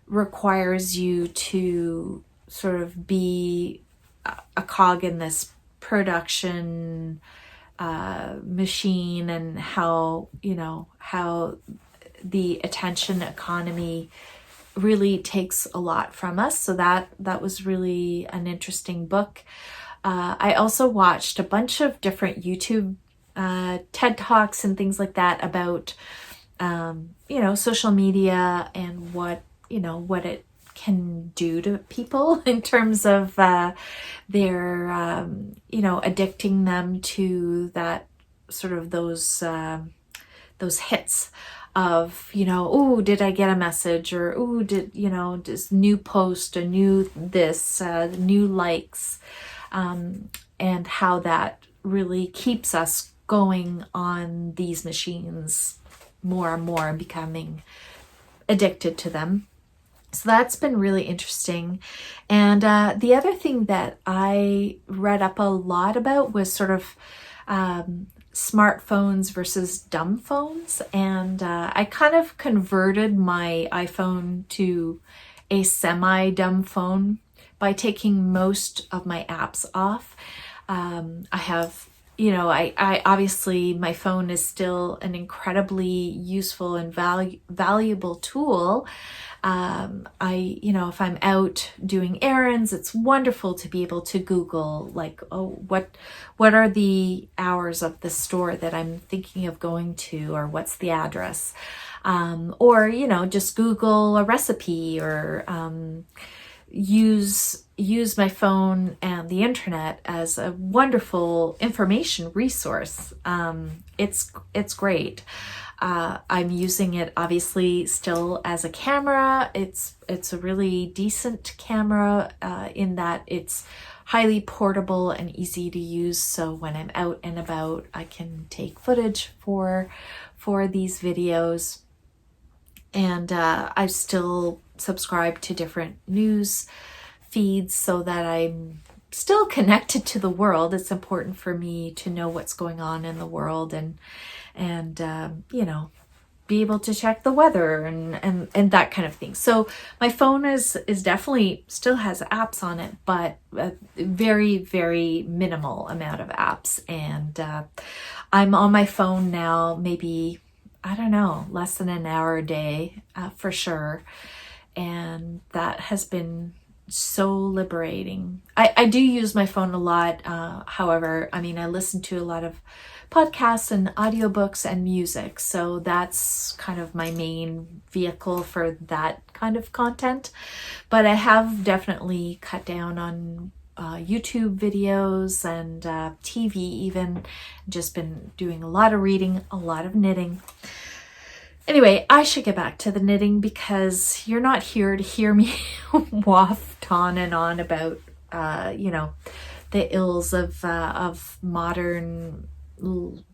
requires you to sort of be a cog in this production machine, and how, you know, how the attention economy really takes a lot from us. So that was really an interesting book. I also watched a bunch of different YouTube TED Talks and things like that about, you know, social media and what, you know, what it can do to people in terms of their, you know, addicting them to that sort of those hits of, you know, oh, did I get a message? Or, oh, did, you know, this new post, a new this, new likes, and how that really keeps us going on these machines more and more and becoming addicted to them. So that's been really interesting. And the other thing that I read up a lot about was sort of smartphones versus dumb phones. And I kind of converted my iPhone to a semi-dumb phone by taking most of my apps off. I have, you know, I obviously, my phone is still an incredibly useful and valuable tool. You know, if I'm out doing errands, it's wonderful to be able to Google, like, oh, what are the hours of the store that I'm thinking of going to, or what's the address? Or, you know, just Google a recipe, or use my phone and the internet as a wonderful information resource. It's great. I'm using it obviously still as a camera. It's a really decent camera in that it's highly portable and easy to use. So when I'm out and about, I can take footage for these videos. And I still subscribe to different news feeds so that I'm still connected to the world. It's important for me to know what's going on in the world, and you know, be able to check the weather and that kind of thing. So my phone is definitely still has apps on it, but a very, very minimal amount of apps. And I'm on my phone now, maybe, I don't know, less than an hour a day for sure. And that has been so liberating. I do use my phone a lot. However, I mean, I listen to a lot of podcasts and audiobooks and music. So that's kind of my main vehicle for that kind of content. But I have definitely cut down on YouTube videos and TV even. Just been doing a lot of reading, a lot of knitting. Anyway, I should get back to the knitting because you're not here to hear me waft on and on about, you know, the ills of modern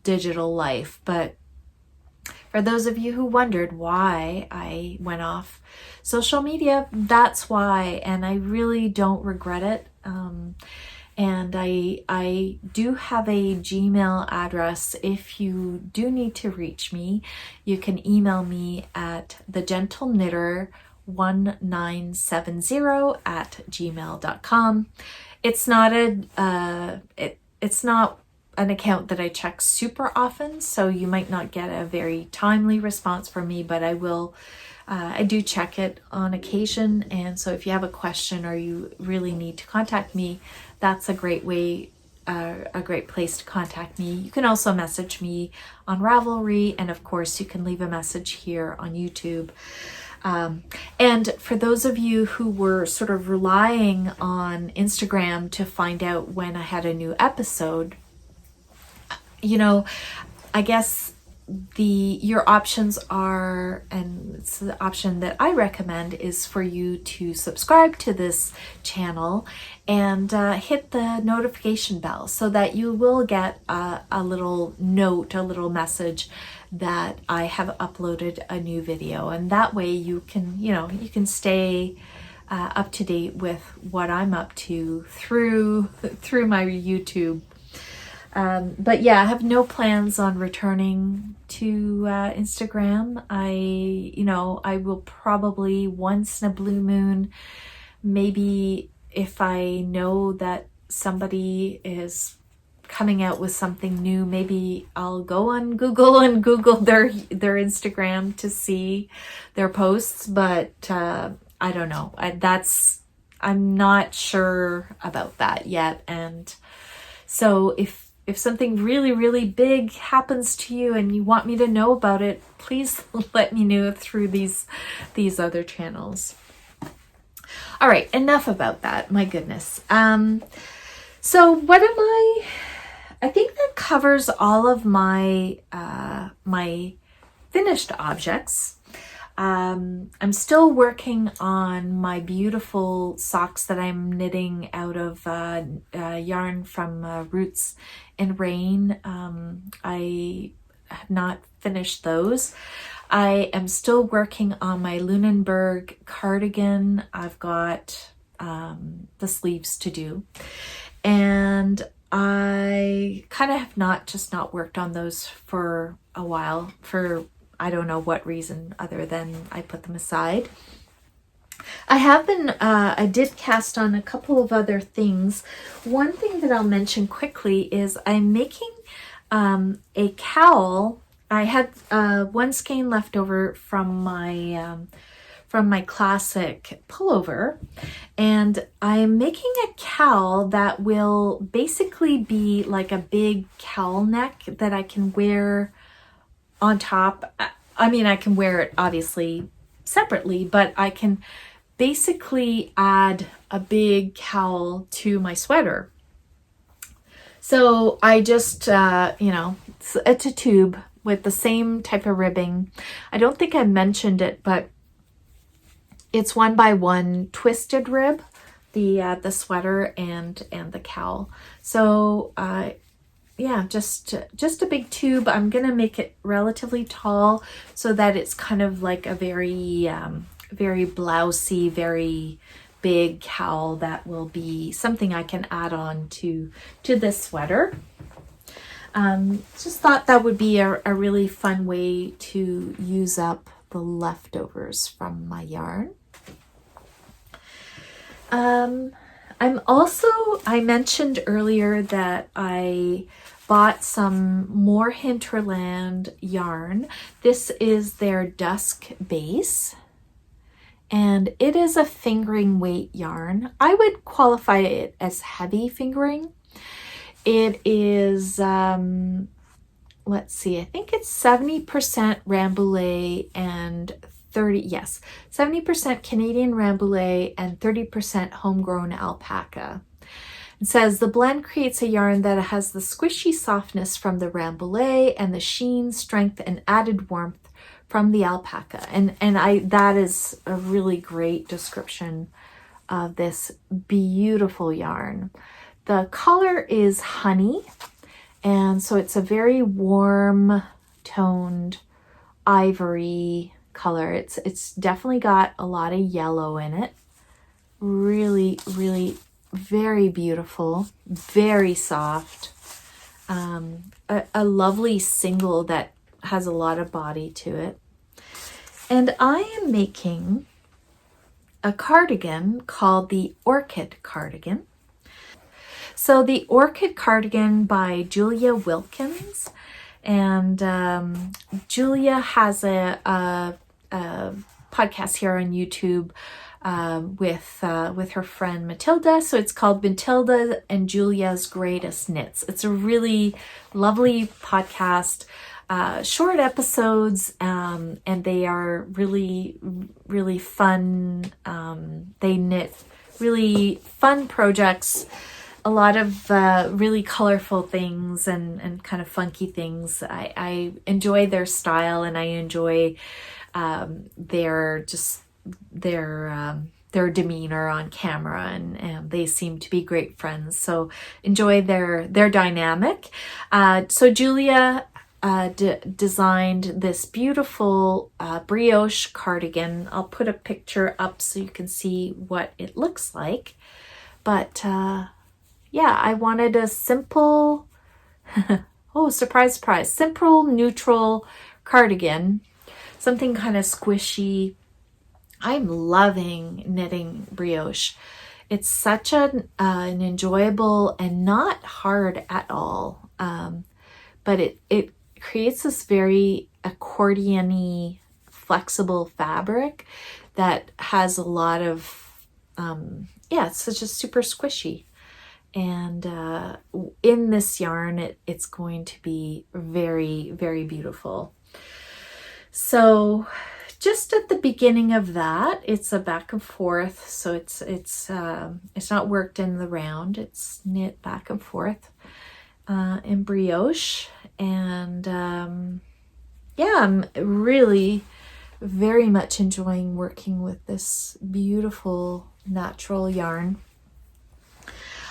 digital life. But for those of you who wondered why I went off social media, that's why, and I really don't regret it. And I do have a Gmail address. If you do need to reach me, you can email me at TheGentleKnitter1970@gmail.com. It's not it's not an account that I check super often, so you might not get a very timely response from me, but I will. I do check it on occasion, and so if you have a question or you really need to contact me, that's a great way, a great place to contact me. You can also message me on Ravelry, and of course you can leave a message here on YouTube. And for those of you who were sort of relying on Instagram to find out when I had a new episode, you know, I guess your options are, and it's the option that I recommend, is for you to subscribe to this channel and hit the notification bell so that you will get a little note, a little message that I have uploaded a new video. And that way you can, you know, you can stay up to date with what I'm up to through my YouTube. But yeah, I have no plans on returning to Instagram. I will probably once in a blue moon, maybe if I know that somebody is coming out with something new, maybe I'll go on Google and Google their Instagram to see their posts, but I don't know. I'm not sure about that yet. And so if something really, really big happens to you and you want me to know about it, please let me know through these other channels. All right, enough about that. My goodness. So what am I think that covers all of my my finished objects. I'm still working on my beautiful socks that I'm knitting out of yarn from Roots and Rain. I have not finished those. I am still working on my Lunenburg cardigan. I've got the sleeves to do, and I kind of have not worked on those for a while, for I don't know what reason other than I put them aside. I did cast on a couple of other things. One thing that I'll mention quickly is I'm making a cowl. I had one skein left over from my classic pullover, and I'm making a cowl that will basically be like a big cowl neck that I can wear on top. I mean, I can wear it obviously separately, but I can basically add a big cowl to my sweater. So I just, it's a tube with the same type of ribbing. I don't think I mentioned it, but it's 1x1 twisted rib, the sweater and the cowl. So yeah, just a big tube. I'm gonna make it relatively tall so that it's kind of like a very very blousey, very big cowl that will be something I can add on to this sweater. Just thought that would be a really fun way to use up the leftovers from my yarn. I mentioned earlier that I bought some more Hinterland yarn. This is their Dusk base, and it is a fingering weight yarn. I would qualify it as heavy fingering. It is, let's see, I think it's 70% Rambouillet and 70% Canadian Rambouillet and 30% homegrown alpaca. It says the blend creates a yarn that has the squishy softness from the Rambouillet and the sheen, strength, and added warmth from the alpaca. And that is a really great description of this beautiful yarn. The color is honey, and so it's a very warm toned ivory color. It's definitely got a lot of yellow in it. Really, really very beautiful, very soft. A lovely single that has a lot of body to it. And I am making a cardigan called the Orchid cardigan. So the Orchid cardigan by Julia Wilkens, and Julia has a podcast here on YouTube with her friend Matilda. So it's called Matilda and Julia's Greatest Knits. It's a really lovely podcast, short episodes, and they are really, really fun. They knit really fun projects, a lot of really colorful things and kind of funky things. I enjoy their style, and I enjoy their demeanor on camera, and they seem to be great friends. So enjoy their dynamic. So Julia designed this beautiful brioche cardigan. I'll put a picture up so you can see what it looks like. But yeah, I wanted a simple, oh, surprise, surprise, simple, neutral cardigan, something kind of squishy. I'm loving knitting brioche. It's such an enjoyable and not hard at all, but it creates this very accordion-y, flexible fabric that has a lot of, it's just super squishy. And in this yarn, it's going to be very, very beautiful. So just at the beginning of that, it's a back and forth. So it's not worked in the round. It's knit back and forth in brioche. And yeah, I'm really very much enjoying working with this beautiful natural yarn.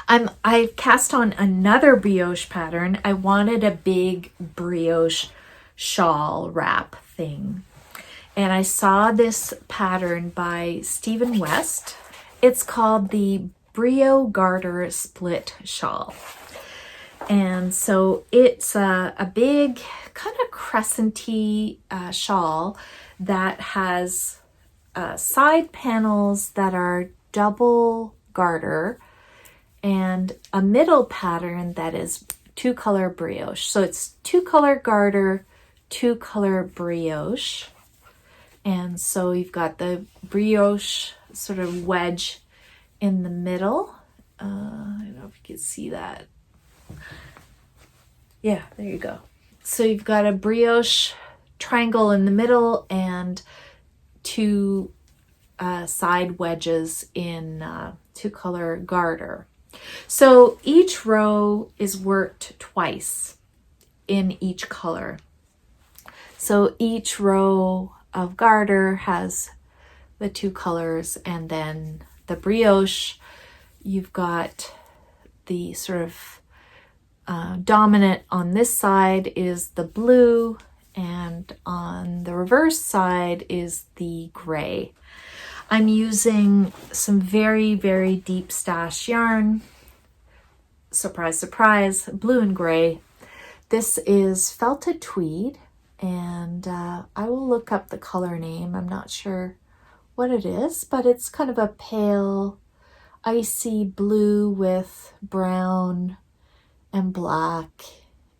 I cast on another brioche pattern. I wanted a big brioche shawl wrap thing. And I saw this pattern by Stephen West. It's called the Briogarter split shawl. And so it's a big kind of crescent-y shawl that has side panels that are double garter and a middle pattern that is 2-color brioche. So it's 2-color garter, 2-color brioche. And so you've got the brioche sort of wedge in the middle. I don't know if you can see that. Yeah, there you go. So you've got a brioche triangle in the middle and 2 side wedges in 2-color garter. So each row is worked twice in each color. So each row of garter has the 2 colors, and then the brioche, you've got the sort of dominant on this side is the blue, and on the reverse side is the gray. I'm using some very, very deep stash yarn. Surprise, surprise, blue and gray. This is felted tweed, and I will look up the color name. I'm not sure what it is, but it's kind of a pale, icy blue with brown and black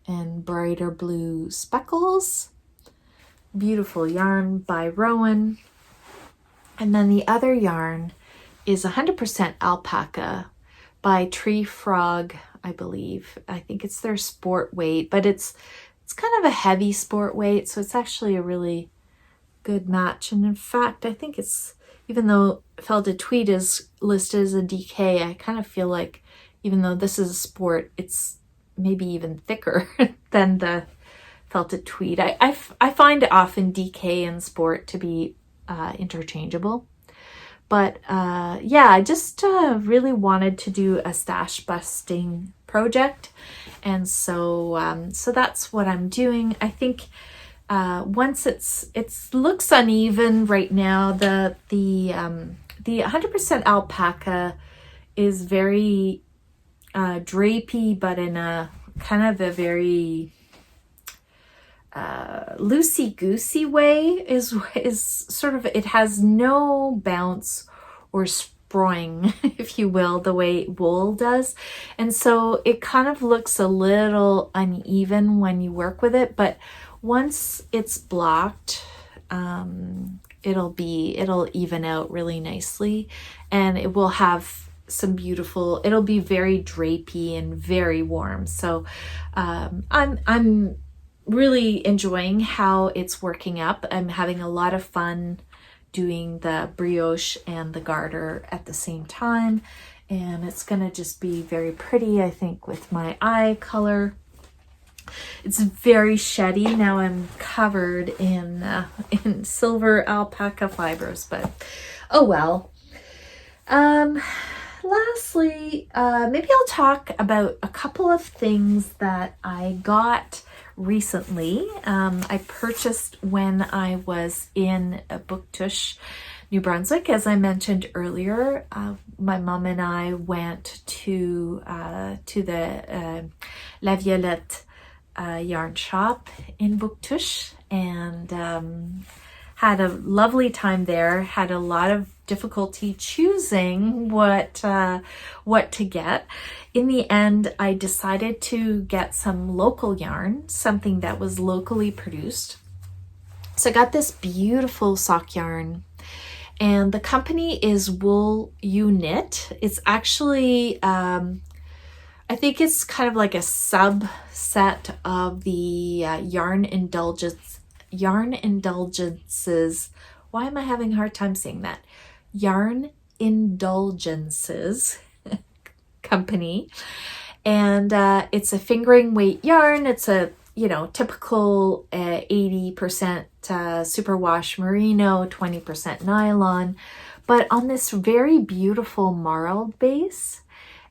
and brighter blue speckles. Beautiful yarn by Rowan. And then the other yarn is 100% alpaca by Tree Frog, I believe. I think it's their sport weight, but it's kind of a heavy sport weight, so it's actually a really good match. And in fact, I think it's, even though felted tweed is listed as a DK, I kind of feel like even though this is a sport, it's maybe even thicker than the felted tweed. I find often DK and sport to be interchangeable. But yeah, I just really wanted to do a stash busting project, and so so that's what I'm doing. I think once it looks uneven right now. The 100% alpaca is very drapey, but in a kind of a very loosey-goosey way is sort of, it has no bounce or spring, if you will, the way wool does. And so it kind of looks a little uneven when you work with it, but once it's blocked, it'll even out really nicely, and it will have some beautiful, it'll be very drapey and very warm. So I'm really enjoying how it's working up. I'm having a lot of fun doing the brioche and the garter at the same time, and it's gonna just be very pretty, I think, with my eye color. It's very sheddy. Now I'm covered in silver alpaca fibers, but oh well. Lastly, maybe I'll talk about a couple of things that I got recently. I purchased when I was in Bouctouche, New Brunswick. As I mentioned earlier, my mom and I went to the La Violette yarn shop in Bouctouche, and had a lovely time there. Had a lot of difficulty choosing what to get. In the end, I decided to get some local yarn, something that was locally produced. So I got this beautiful sock yarn, and the company is Wool You Knit. It's actually, I think it's kind of like a subset of the Yarn Indulgences. Why am I having a hard time saying that? Yarn Indulgences company. And it's a fingering weight yarn. It's a, typical 80% superwash merino, 20% nylon, but on this very beautiful marled base.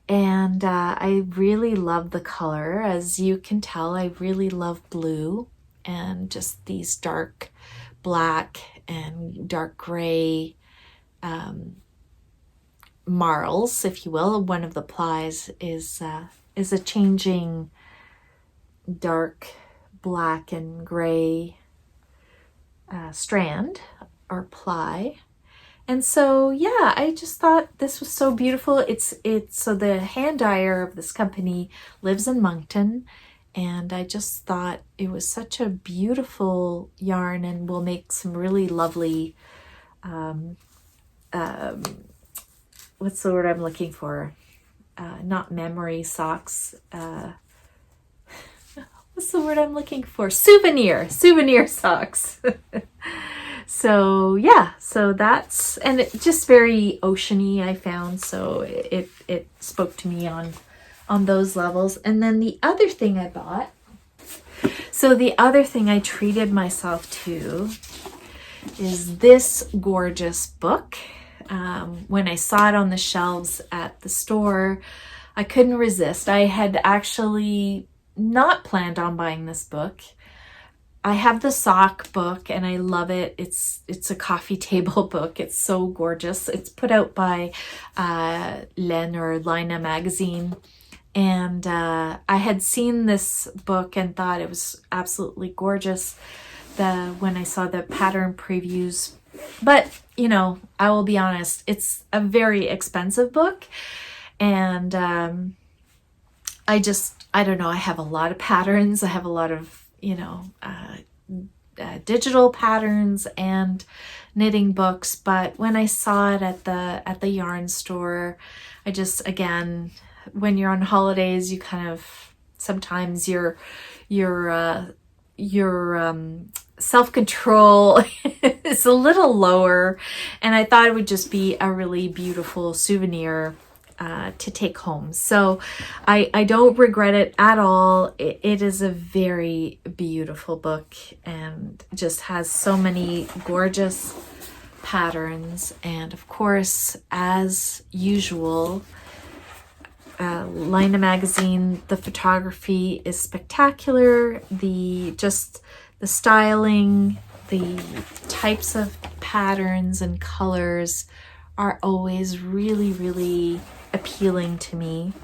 And I really love the color. As you can tell, I really love blue and just these dark black and dark gray marls, if you will. One of the plies is a changing dark black and gray strand or ply. And so, yeah, I just thought this was so beautiful. It's so the hand dyer of this company lives in Moncton, and I just thought it was such a beautiful yarn and will make some really lovely, what's the word I'm looking for? Not memory socks. What's the word I'm looking for? Souvenir socks. So yeah, so that's, and it just very oceany, I found, so it spoke to me on those levels. And then the other thing I bought, so the other thing I treated myself to is this gorgeous book. When I saw it on the shelves at the store, I couldn't resist. I had actually not planned on buying this book. I have the sock book and I love it. It's a coffee table book. It's so gorgeous. It's put out by Len or Lina magazine. And I had seen this book and thought it was absolutely gorgeous when I saw the pattern previews. But, I will be honest, it's a very expensive book. And I don't know, I have a lot of patterns. I have a lot of digital patterns and knitting books, but when I saw it at the yarn store, I just, again, when you're on holidays, you kind of sometimes your self-control is a little lower, and I thought it would just be a really beautiful souvenir to take home. So I don't regret it at all. It is a very beautiful book and just has so many gorgeous patterns. And of course, as usual, Lina magazine, the photography is spectacular. The styling, the types of patterns and colors are always really, really appealing to me.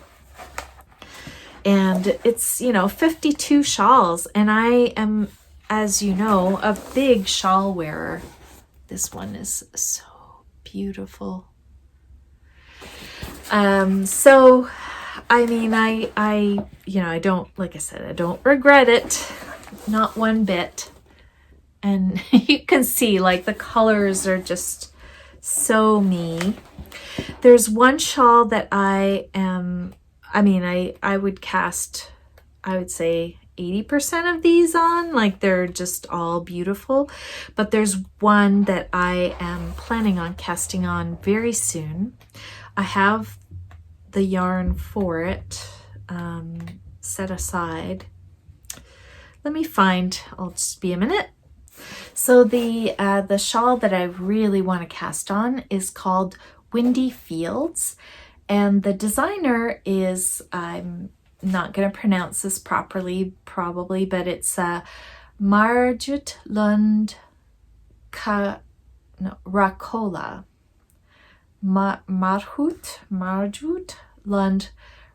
And it's 52 shawls, and I am, as you know, a big shawl wearer. This one is so beautiful. So I mean, I don't, like I said, I don't regret it, not one bit. And you can see, like, the colors are just so me. There's one shawl that I would cast, I would say 80% of these on, like they're just all beautiful. But there's one that I am planning on casting on very soon. I have the yarn for it set aside. Let me find, I'll just be a minute. So the shawl that I really want to cast on is called Windy Fields, and the designer is, I'm not going to pronounce this properly probably, but it's Marjut Lund Rakola. Marjut Lund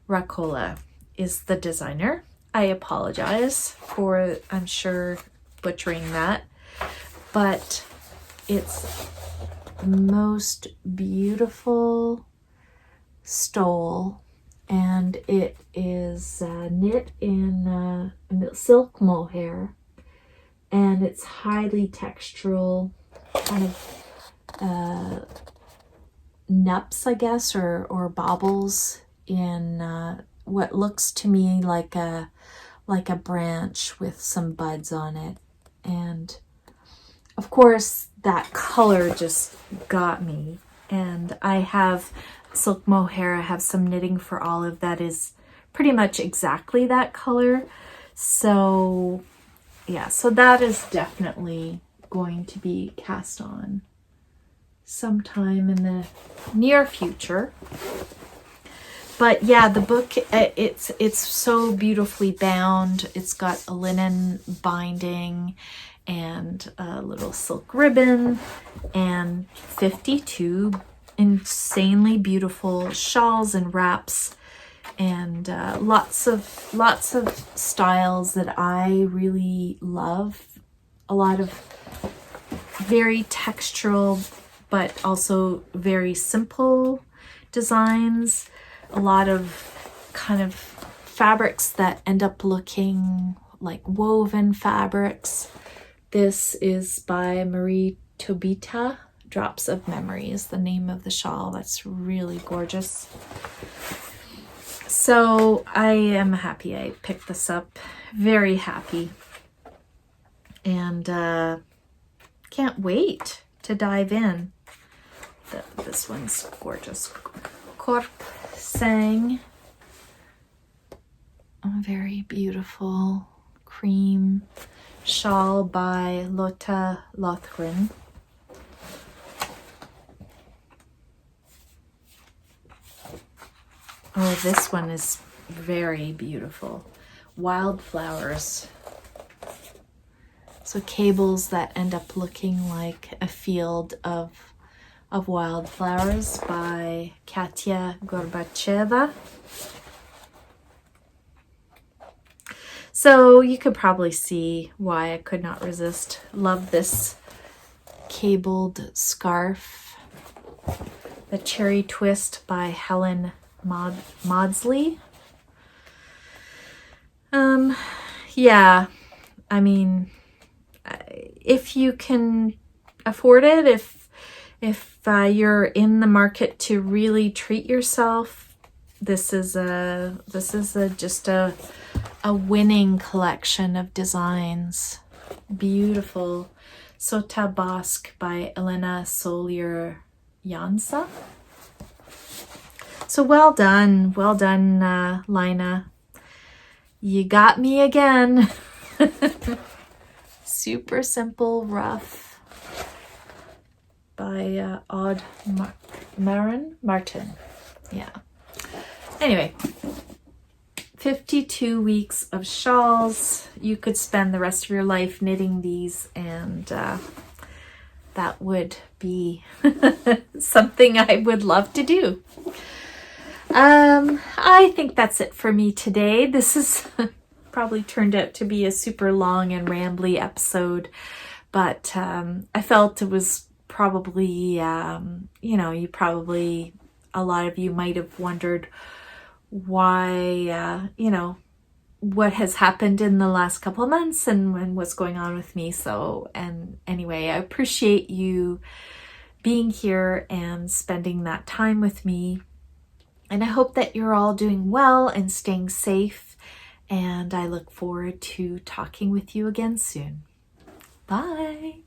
Rakola is the designer. I apologize for, I'm sure, butchering that, but it's most beautiful stole, and it is knit in silk mohair, and it's highly textural, kind of nups, I guess, or baubles in what looks to me like a branch with some buds on it. And of course that color just got me, and I have silk mohair. I have some knitting for olive that is pretty much exactly that color. So yeah, so that is definitely going to be cast on sometime in the near future. But yeah, the book, it's so beautifully bound. It's got a linen binding and a little silk ribbon and 52 insanely beautiful shawls and wraps, and lots of styles that I really love. A lot of very textural but also very simple designs. A lot of kind of fabrics that end up looking like woven fabrics. This is by Marie Tobita. Drops of Memory is the name of the shawl. That's really gorgeous. So I am happy I picked this up. Very happy. And can't wait to dive in. This one's gorgeous. Corp Sang. A very beautiful cream shawl by Lotta Lothgren. Oh, this one is very beautiful. Wildflowers. So cables that end up looking like a field of wildflowers by Katya Gorbacheva. So you could probably see why I could not resist. Love this cabled scarf. The Cherry Twist by Helen Maudsley. Yeah, I mean, if you can afford it, if you're in the market to really treat yourself, this is just a winning collection of designs. Beautiful. Sota Bosque by Elena Solier Jansa. So well done, Lina. You got me again. Super simple, rough by Odd Martin. Yeah. Anyway, 52 weeks of shawls. You could spend the rest of your life knitting these, and that would be something I would love to do. I think that's it for me today. This is probably turned out to be a super long and rambly episode, but I felt it was probably, a lot of you might have wondered why, what has happened in the last couple of months and what's going on with me. So, and anyway, I appreciate you being here and spending that time with me. And I hope that you're all doing well and staying safe. And I look forward to talking with you again soon. Bye.